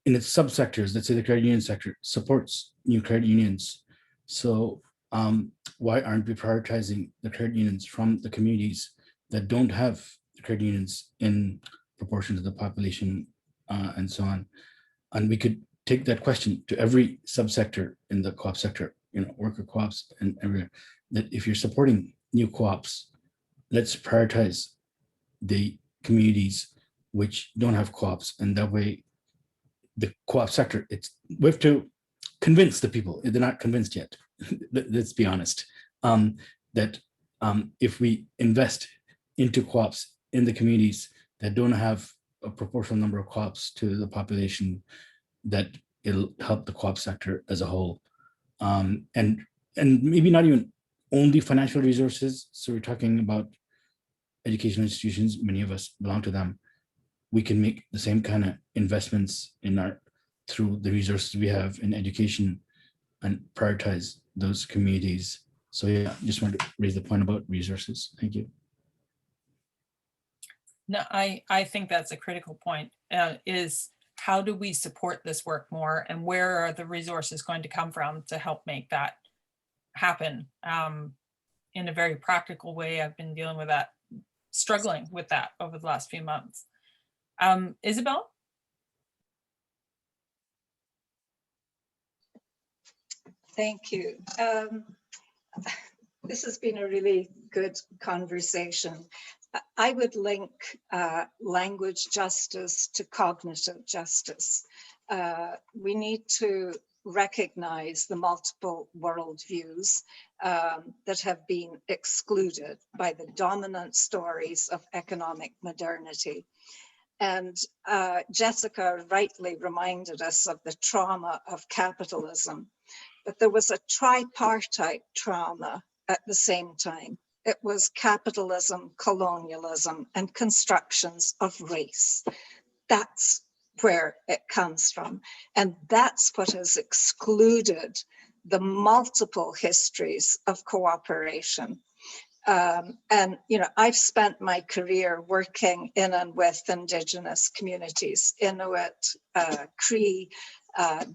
in its subsectors, let's say the credit union sector, supports new credit unions. So why aren't we prioritizing the credit unions from the communities that don't have the credit unions in proportion to the population and so on? And we could take that question to every subsector in the co-op sector, worker co-ops and everywhere, that if you're supporting new co-ops, let's prioritize the communities which don't have co-ops. And that way, the co-op sector, we have to convince the people, they're not convinced yet, let's be honest, that if we invest into co-ops in the communities that don't have a proportional number of co-ops to the population, that it'll help the co-op sector as a whole. And maybe not even only financial resources. So we're talking about educational institutions, many of us belong to them. We can make the same kind of investments through the resources we have in education and prioritize those communities. So yeah, just wanted to raise the point about resources. Thank you. No, I think that's a critical point, is how do we support this work more, and where are the resources going to come from to help make that happen in a very practical way. I've been dealing with that, struggling with that over the last few months. Isabel? Thank you. This has been a really good conversation. I would link language justice to cognitive justice. We need to recognize the multiple worldviews that have been excluded by the dominant stories of economic modernity. And Jessica rightly reminded us of the trauma of capitalism, but there was a tripartite trauma at the same time. It was capitalism, colonialism, and constructions of race. That's where it comes from. And that's what has excluded the multiple histories of cooperation. And, I've spent my career working in and with Indigenous communities, Inuit, Cree,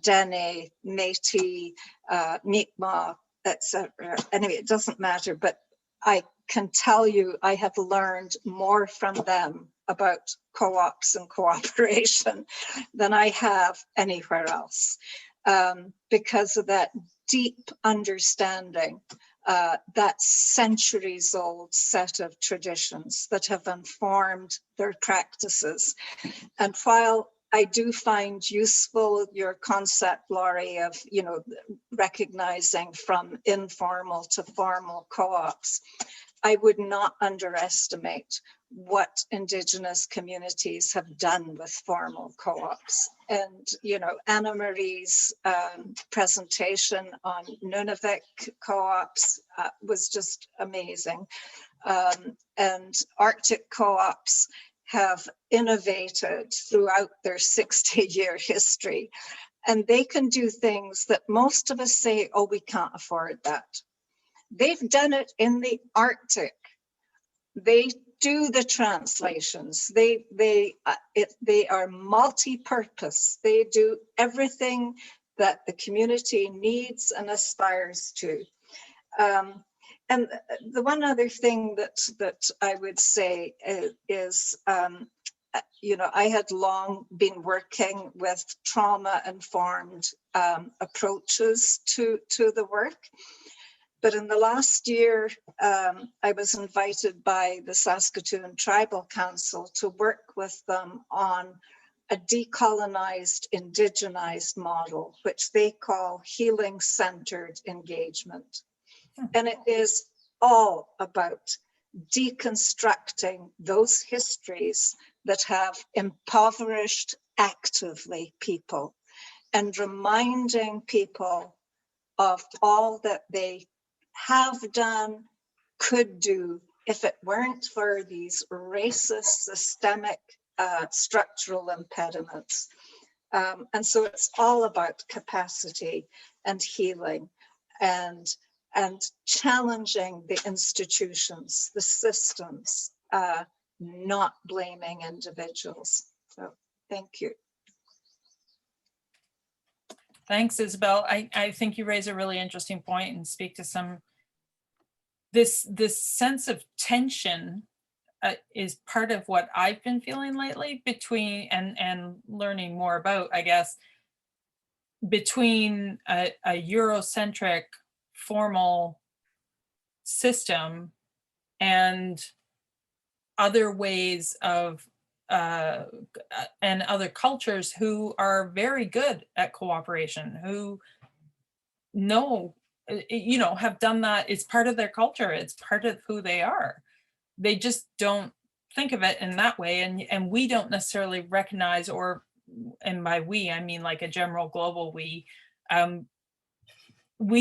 Dene, Métis, Mi'kmaq, etc. Anyway, it doesn't matter, but I can tell you I have learned more from them about co-ops and cooperation than I have anywhere else, because of that deep understanding, that centuries old set of traditions that have informed their practices. And while I do find useful your concept, Laurie, of recognizing from informal to formal co-ops, I would not underestimate what Indigenous communities have done with formal co-ops. And, Anna Marie's presentation on Nunavik co-ops was just amazing. And Arctic co-ops have innovated throughout their 60-year history. And they can do things that most of us say, oh, we can't afford that. They've done it in the Arctic. They do the translations. They are multi-purpose. They do everything that the community needs and aspires to. And the one other thing that I would say is, I had long been working with trauma-informed approaches to the work. But in the last year, I was invited by the Saskatoon Tribal Council to work with them on a decolonized, indigenized model, which they call healing-centered engagement. And it is all about deconstructing those histories that have impoverished actively people and reminding people of all that they have done, could do, if it weren't for these racist, systemic, structural impediments. And so it's all about capacity and healing and challenging the institutions, the systems, not blaming individuals. So thank you. Thanks, Isabel. I think you raise a really interesting point and speak to some, this sense of tension is part of what I've been feeling lately between, and learning more about, I guess, between a Eurocentric formal system and other ways of and other cultures who are very good at cooperation, who know, you know, have done that. It's part of their culture. It's part of who they are. They just don't think of it in that way. And we don't necessarily recognize, or, and by we, I mean like a general global we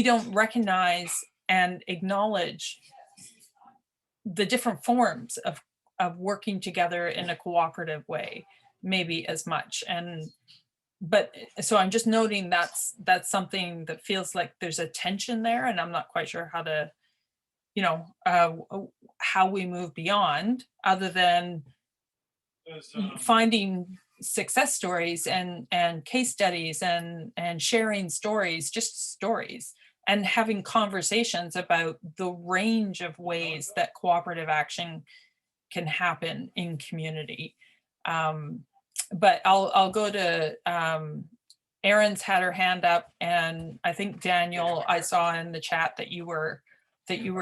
don't recognize and acknowledge the different forms of working together in a cooperative way, maybe as much. But so I'm just noting that's something that feels like there's a tension there, and I'm not quite sure how to, you know, how we move beyond, other than finding success stories and case studies and sharing stories, just stories, and having conversations about the range of ways that cooperative action can happen in community. But I'll go to Erin's had her hand up, and I think Daniel, I saw in the chat that you were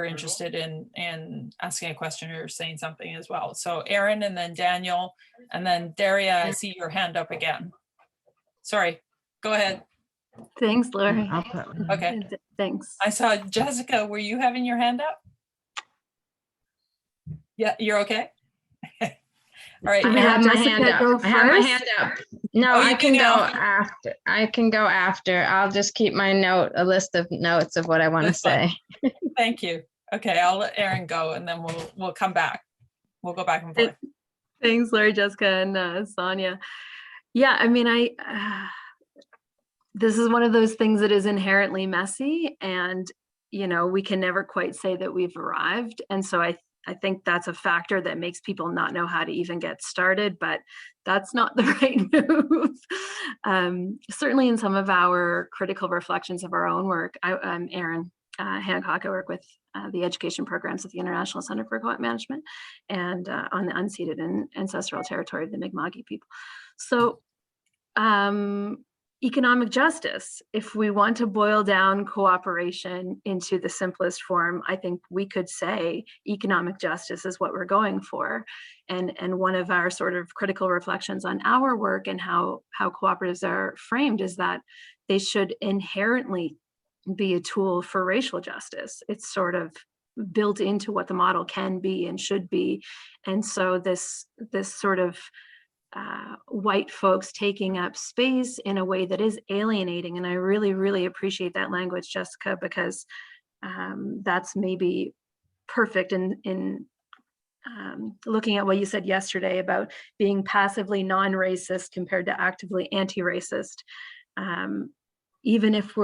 interested in asking a question or saying something as well. So Erin, and then Daniel, and then Daria, I see your hand up again. Sorry, go ahead. Thanks, Laurie. Okay. Thanks. I saw Jessica, were you having your hand up? Yeah, you're okay? All right. Do we I have my Jessica hand up. go I have my first? hand up. No, Oh, you I can can go now. after. I can go after. I'll just keep my a list of notes of what I want to That's fine. say. Thank you. Okay, I'll let Erin go, and then we'll come back. We'll go back and forth. Thanks, Laurie, Jessica, and Sonja. Yeah, I mean, this is one of those things that is inherently messy, and you know, we can never quite say that we've arrived. And so I think that's a factor that makes people not know how to even get started, but that's not the right move. Certainly in some of our critical reflections of our own work, I'm Erin Hancock. I work with the education programs at the International Center for Co-op Management, and on the unceded and ancestral territory of the Mi'kmaq people. So economic justice, if we want to boil down cooperation into the simplest form, I think we could say economic justice is what we're going for. And one of our sort of critical reflections on our work and how cooperatives are framed is that they should inherently be a tool for racial justice. It's sort of built into what the model can be and should be. And so this sort of white folks taking up space in a way that is alienating. And I really, really appreciate that language, Jessica, because that's maybe perfect in looking at what you said yesterday about being passively non-racist compared to actively anti-racist. Even if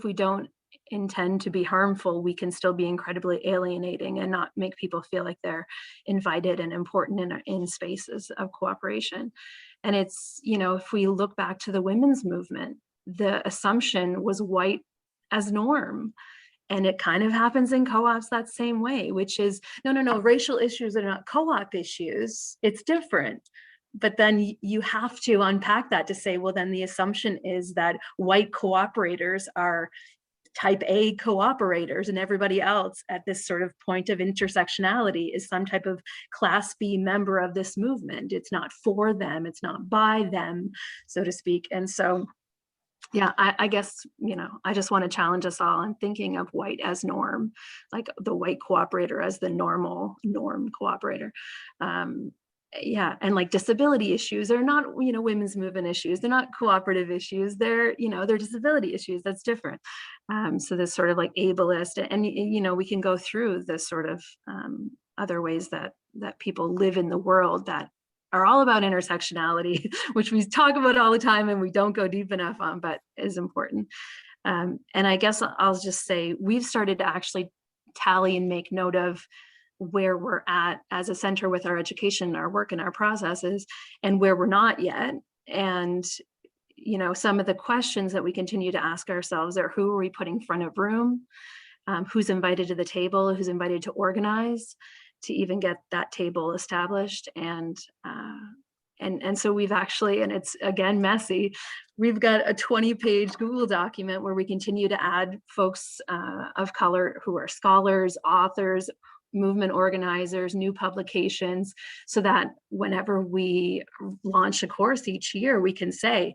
we don't intend to be harmful, we can still be incredibly alienating and not make people feel like they're invited and important in spaces of cooperation. And it's, you know, if we look back to the women's movement, the assumption was white as norm. And it kind of happens in co-ops that same way, which is, no, racial issues are not co-op issues. It's different. But then you have to unpack that to say, well, then the assumption is that white cooperators are type A cooperators, and everybody else at this sort of point of intersectionality is some type of class B member of this movement. It's not for them, it's not by them, so to speak. And so Yeah, I guess, I just want to challenge us all on thinking of white as norm, like the white cooperator as the norm cooperator. Yeah, and like disability issues are not, women's movement issues. They're not cooperative issues. They're disability issues. That's different. So this sort of like ableist, and we can go through this sort of other ways that people live in the world that are all about intersectionality, which we talk about all the time and we don't go deep enough on, but is important. And I guess I'll just say we've started to actually tally and make note of where we're at as a center with our education, our work, and our processes, and where we're not yet. And some of the questions that we continue to ask ourselves are: who are we putting front of room? Who's invited to the table? Who's invited to organize to even get that table established? And so we've actually, and it's again messy, we've got a 20-page Google document where we continue to add folks of color who are scholars, authors, movement organizers, new publications, so that whenever we launch a course each year, we can say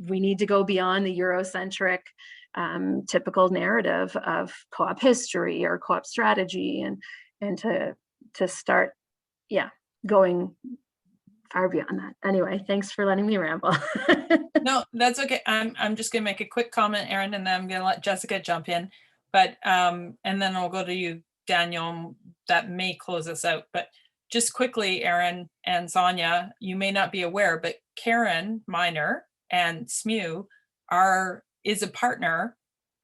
we need to go beyond the Eurocentric typical narrative of co-op history or co-op strategy, and to start, going far beyond that. Anyway, thanks for letting me ramble. No, that's okay. I'm just gonna make a quick comment, Erin, and then I'm gonna let Jessica jump in. But and then I'll go to you, Daniel. That may close us out. But just quickly, Erin and Sonja, you may not be aware, but Karen Miner and SMU is a partner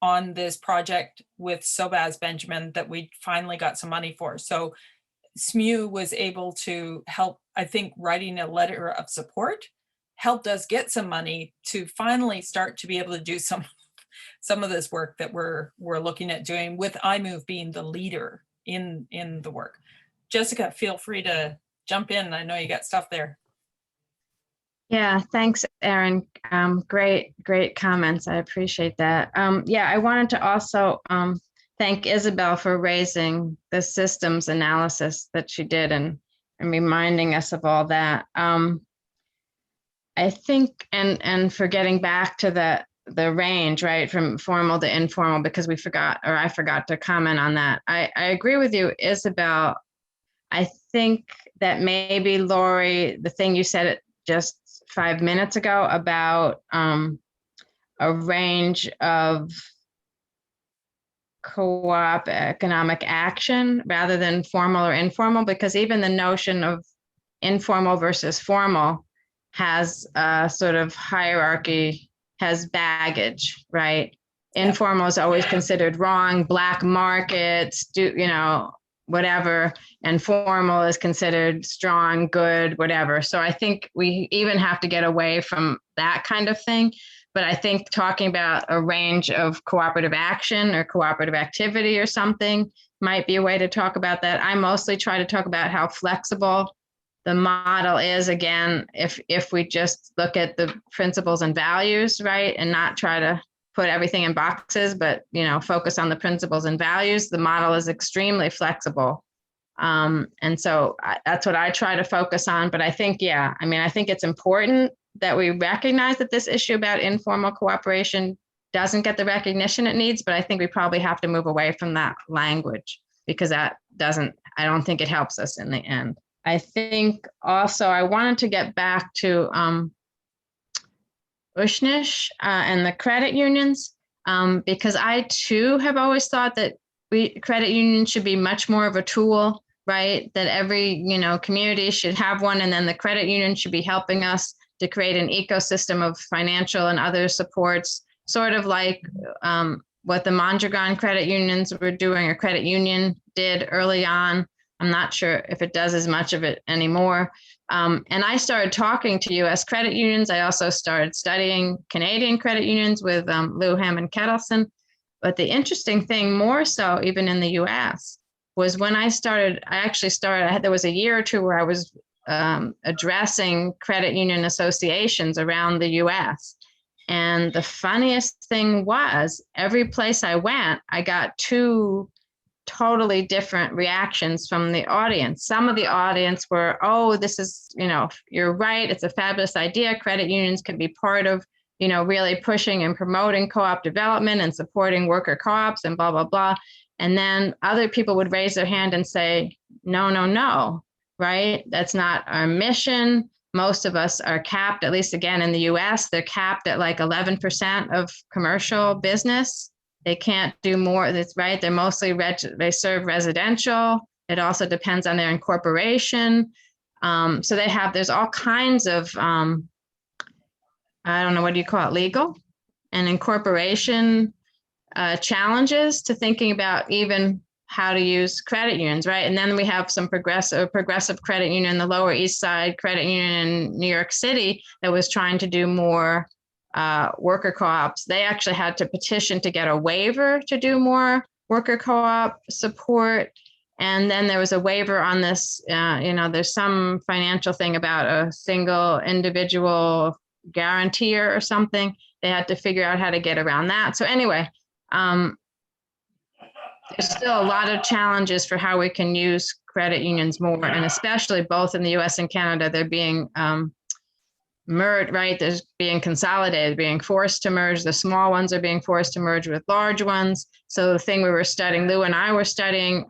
on this project with Sobaz Benjamin that we finally got some money for. So SMU was able to help, I think, writing a letter of support helped us get some money to finally start to be able to do some of this work that we're looking at doing, with iMove being the leader in the work. Jessica, feel free to jump in. I know you got stuff there. Yeah, thanks, Erin. Great comments. I appreciate that. I wanted to also thank Isabel for raising the systems analysis that she did and reminding us of all that. I think, and for getting back to the range, right, from formal to informal, because I forgot to comment on that. I agree with you, Isabel. I think that maybe, Laurie, the thing you said just 5 minutes ago about a range of co-op economic action rather than formal or informal, because even the notion of informal versus formal has a sort of hierarchy, has baggage, right? Yep. Informal is always considered wrong, black markets, whatever, and formal is considered strong, good, whatever. So I think we even have to get away from that kind of thing. But I think talking about a range of cooperative action or cooperative activity or something might be a way to talk about that. I mostly try to talk about how flexible the model is, again, if we just look at the principles and values, right, and not try to put everything in boxes, but focus on the principles and values. The model is extremely flexible, and so that's what I try to focus on. But I think, I think it's important that we recognize that this issue about informal cooperation doesn't get the recognition it needs. But I think we probably have to move away from that language, because I don't think it helps us in the end. I think also I wanted to get back to Ushnish and the credit unions, because I too have always thought that credit unions should be much more of a tool, right? That every community should have one, and then the credit union should be helping us to create an ecosystem of financial and other supports, sort of like what the Mondragon credit unions were doing, or credit union did early on. I'm not sure if it does as much of it anymore. And I started talking to U.S. credit unions. I also started studying Canadian credit unions with Lou Hammond Kettleson. But the interesting thing, more so even in the U.S., was when there was a year or two where I was addressing credit union associations around the U.S. And the funniest thing was, every place I went, I got two totally different reactions from the audience. Some of the audience were, oh, this is, you're right, it's a fabulous idea. Credit unions can be part of really pushing and promoting co-op development and supporting worker co-ops and blah, blah, blah. And then other people would raise their hand and say, no, no, no, right? That's not our mission. Most of us are capped, at least again in the US, they're capped at like 11% of commercial business. They can't do more, that's right. They're mostly, they serve residential. It also depends on their incorporation. So there's all kinds of, I don't know, what do you call it, legal and incorporation challenges to thinking about even how to use credit unions, right? And then we have some progressive credit union, the Lower East Side credit union in New York City that was trying to do more worker co-ops. They actually had to petition to get a waiver to do more worker co-op support. And then there was a waiver on this, there's some financial thing about a single individual guarantor or something. They had to figure out how to get around that. So anyway, there's still a lot of challenges for how we can use credit unions more, and especially both in the US and Canada, they're being merged, right? There's being consolidated, being forced to merge. The small ones are being forced to merge with large ones. So the thing we were studying, Lou and I were studying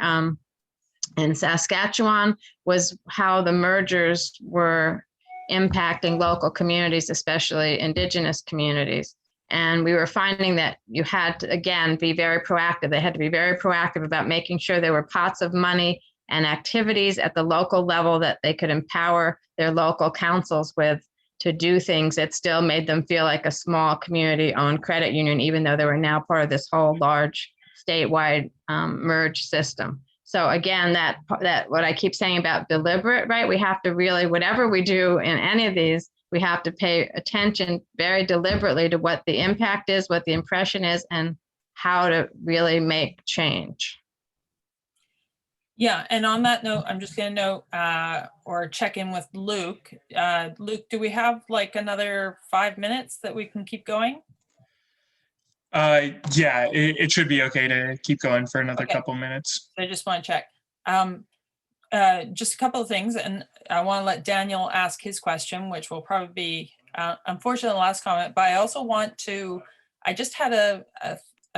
in Saskatchewan, was how the mergers were impacting local communities, especially Indigenous communities. And we were finding that you had to, again, be very proactive. They had to be very proactive about making sure there were pots of money and activities at the local level that they could empower their local councils with to do things that still made them feel like a small community-owned credit union, even though they were now part of this whole large statewide merged system. So again, that what I keep saying about deliberate, right? We have to really, whatever we do in any of these, we have to pay attention very deliberately to what the impact is, what the impression is, and how to really make change. Yeah, and on that note, I'm just going to note or check in with Luke. Luke, do we have like another 5 minutes that we can keep going? Yeah, it should be okay to keep going for another couple minutes. I just want to check. Just a couple of things, and I want to let Daniel ask his question, which will probably be, unfortunately, the last comment, but I also want to, I just had a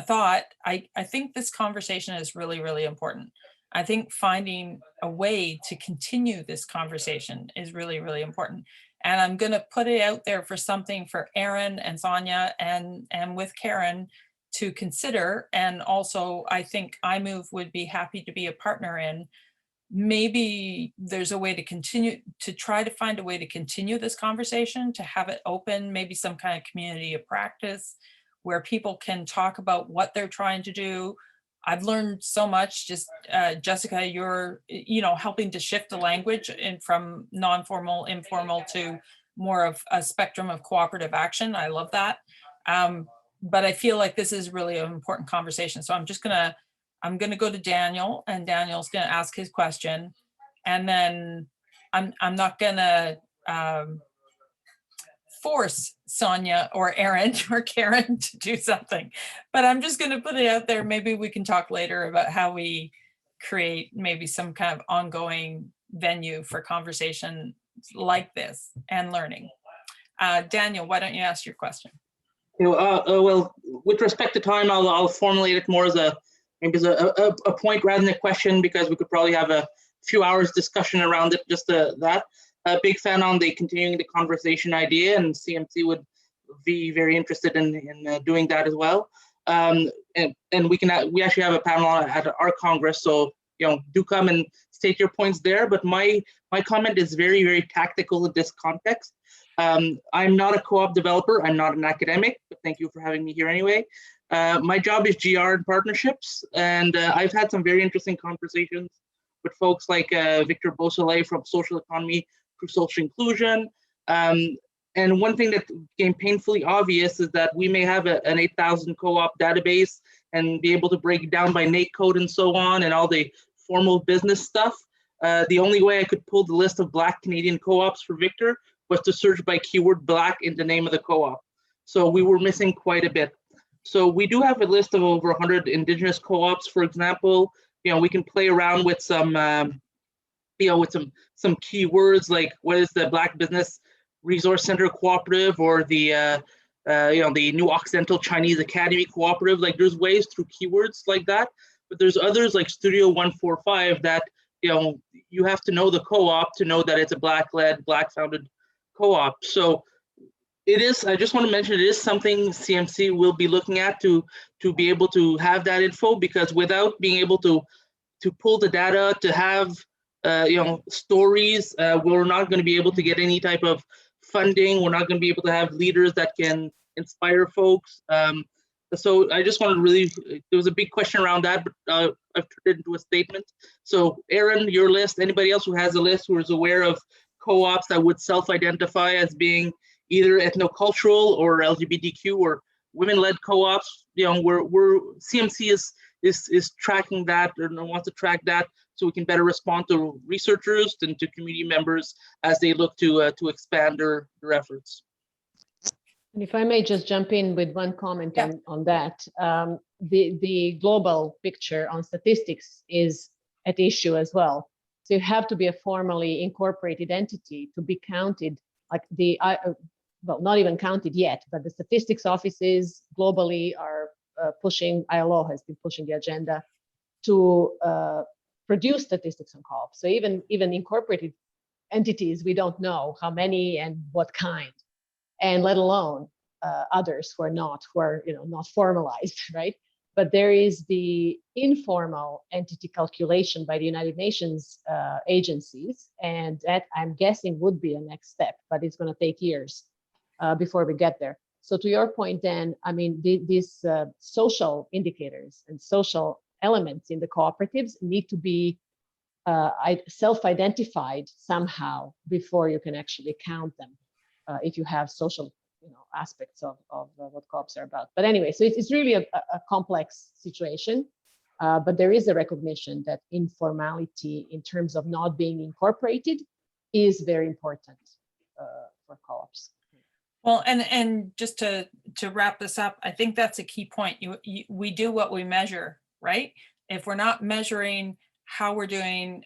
thought. I think this conversation is really, really important. I think finding a way to continue this conversation is really, really important. And I'm going to put it out there for something for Aaron and Sonja and with Karen to consider. And also, I think iMove would be happy to be a partner in. Maybe there's a way to continue, to try to find a way to continue this conversation, to have it open, maybe some kind of community of practice where people can talk about what they're trying to do. I've learned so much. Just Jessica, you're helping to shift the language from non-formal, informal to more of a spectrum of cooperative action. I love that. But I feel like this is really an important conversation. So I'm gonna go to Daniel, and Daniel's gonna ask his question, and then I'm not gonna force Sonja or Aaron or Karen to do something, but I'm just going to put it out there. Maybe we can talk later about how we create maybe some kind of ongoing venue for conversation like this and learning. Daniel, why don't you ask your question? Well, with respect to time, I'll formulate it more as a point rather than a question, because we could probably have a few hours discussion around it. Just that. A big fan on the continuing the conversation idea, and CMC would be very interested in doing that as well. And we actually have a panel at our Congress, so do come and state your points there. But my comment is very, very tactical in this context. I'm not a co-op developer. I'm not an academic, but thank you for having me here anyway. My job is GR and partnerships, and I've had some very interesting conversations with folks like Victor Beausoleil from Social Economy through Social Inclusion. And one thing that became painfully obvious is that we may have an 8,000 co-op database and be able to break it down by NAICS code and so on and all the formal business stuff. The only way I could pull the list of Black Canadian co-ops for Victor was to search by keyword Black in the name of the co-op. So we were missing quite a bit. So we do have a list of over 100 Indigenous co-ops, for example. We can play around with some with some keywords like what is the Black Business Resource Center Cooperative or the the New Occidental Chinese Academy Cooperative. Like there's ways through keywords like that, but there's others like Studio 145 that, you have to know the co-op to know that it's a Black-led, Black-founded co-op. So it is, I just want to mention, it is something CMC will be looking at to be able to have that info, because without being able to pull the data, to have stories, we're not going to be able to get any type of funding. We're not going to be able to have leaders that can inspire folks. So I just wanted to really, there was a big question around that, but I've turned it into a statement. So Aaron, your list, anybody else who has a list who is aware of co-ops that would self-identify as being either ethnocultural or LGBTQ or women-led co-ops, we're CMC is tracking that, or wants to track that, so we can better respond to researchers and to community members as they look to expand their efforts. And if I may just jump in with one comment on that, the global picture on statistics is at issue as well. So you have to be a formally incorporated entity to be counted, like well, not even counted yet, but the statistics offices globally are pushing, ILO has been pushing the agenda to produce statistics on co-ops. So even incorporated entities, we don't know how many and what kind, and let alone others who are not formalized, right? But there is the informal entity calculation by the United Nations agencies, and that I'm guessing would be a next step, but it's going to take years before we get there. So to your point, Dan, I mean, these social indicators and social elements in the cooperatives need to be self-identified somehow before you can actually count them if you have social aspects of what co-ops are about. But anyway, so it's really a complex situation, but there is a recognition that informality in terms of not being incorporated is very important for co-ops. Well, and just to wrap this up, I think that's a key point. We do what we measure, right? If we're not measuring how we're doing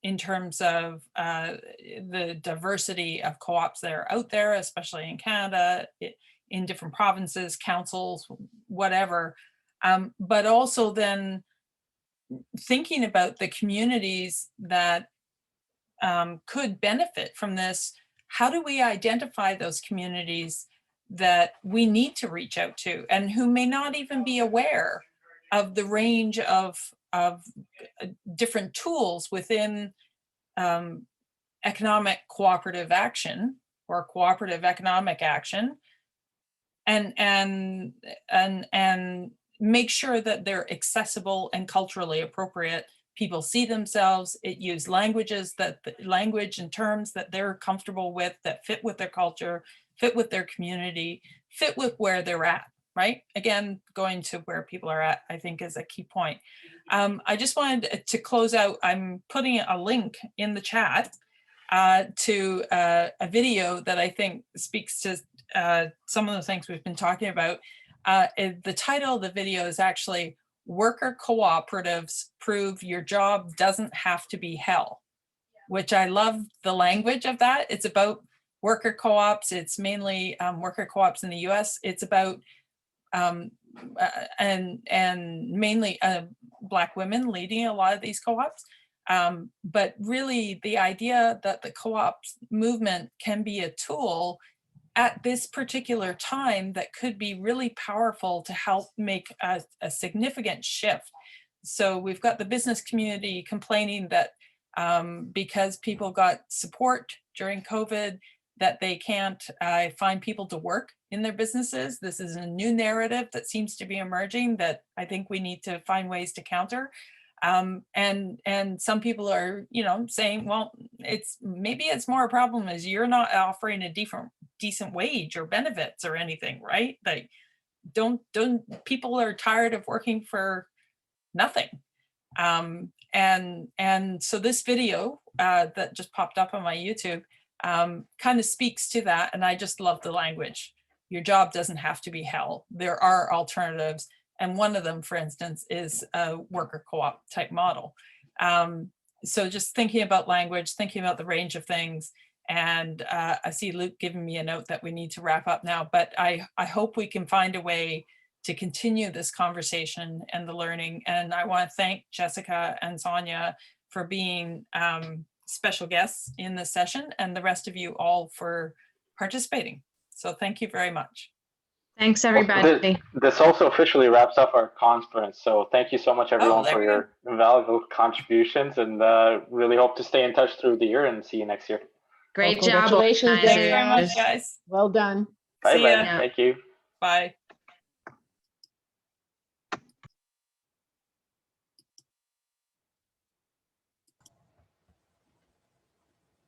in terms of the diversity of co-ops that are out there, especially in Canada, in different provinces, councils, whatever, but also then thinking about the communities that could benefit from this. How do we identify those communities that we need to reach out to and who may not even be aware of the range of different tools within economic cooperative action or cooperative economic action, and make sure that they're accessible and culturally appropriate. People see themselves, use language and terms that they're comfortable with, that fit with their culture, fit with their community, fit with where they're at, right? Again, going to where people are at, I think, is a key point. I just wanted to close out, I'm putting a link in the chat to a video that I think speaks to some of the things we've been talking about. The title of the video is actually "Worker Cooperatives Prove Your Job Doesn't Have to Be Hell," which I love the language of that. It's about worker co-ops. It's mainly worker co-ops in the US. It's about and mainly Black women leading a lot of these co-ops. But really the idea that the co-ops movement can be a tool at this particular time that could be really powerful to help make a significant shift. So we've got the business community complaining that because people got support during COVID, that they can't find people to work in their businesses. This is a new narrative that seems to be emerging that I think we need to find ways to counter. And some people are, saying, well, maybe it's more a problem is you're not offering a decent wage or benefits or anything, right? Like, people are tired of working for nothing. And so this video that just popped up on my YouTube kind of speaks to that. And I just love the language. Your job doesn't have to be hell. There are alternatives. And one of them, for instance, is a worker co-op type model. So just thinking about language, thinking about the range of things, And I see Luke giving me a note that we need to wrap up now, but I hope we can find a way to continue this conversation and the learning. And I want to thank Jessica and Sonja for being special guests in this session, and the rest of you all for participating. So thank you very much. Thanks, everybody. This also officially wraps up our conference. So thank you so much, everyone, there for we your invaluable contributions, and really hope to stay in touch through the year and see you next year. Great Well, job. congratulations, organizers. Thanks very much, guys. Well done. Bye See bye. ya. Yeah. Thank you. Bye.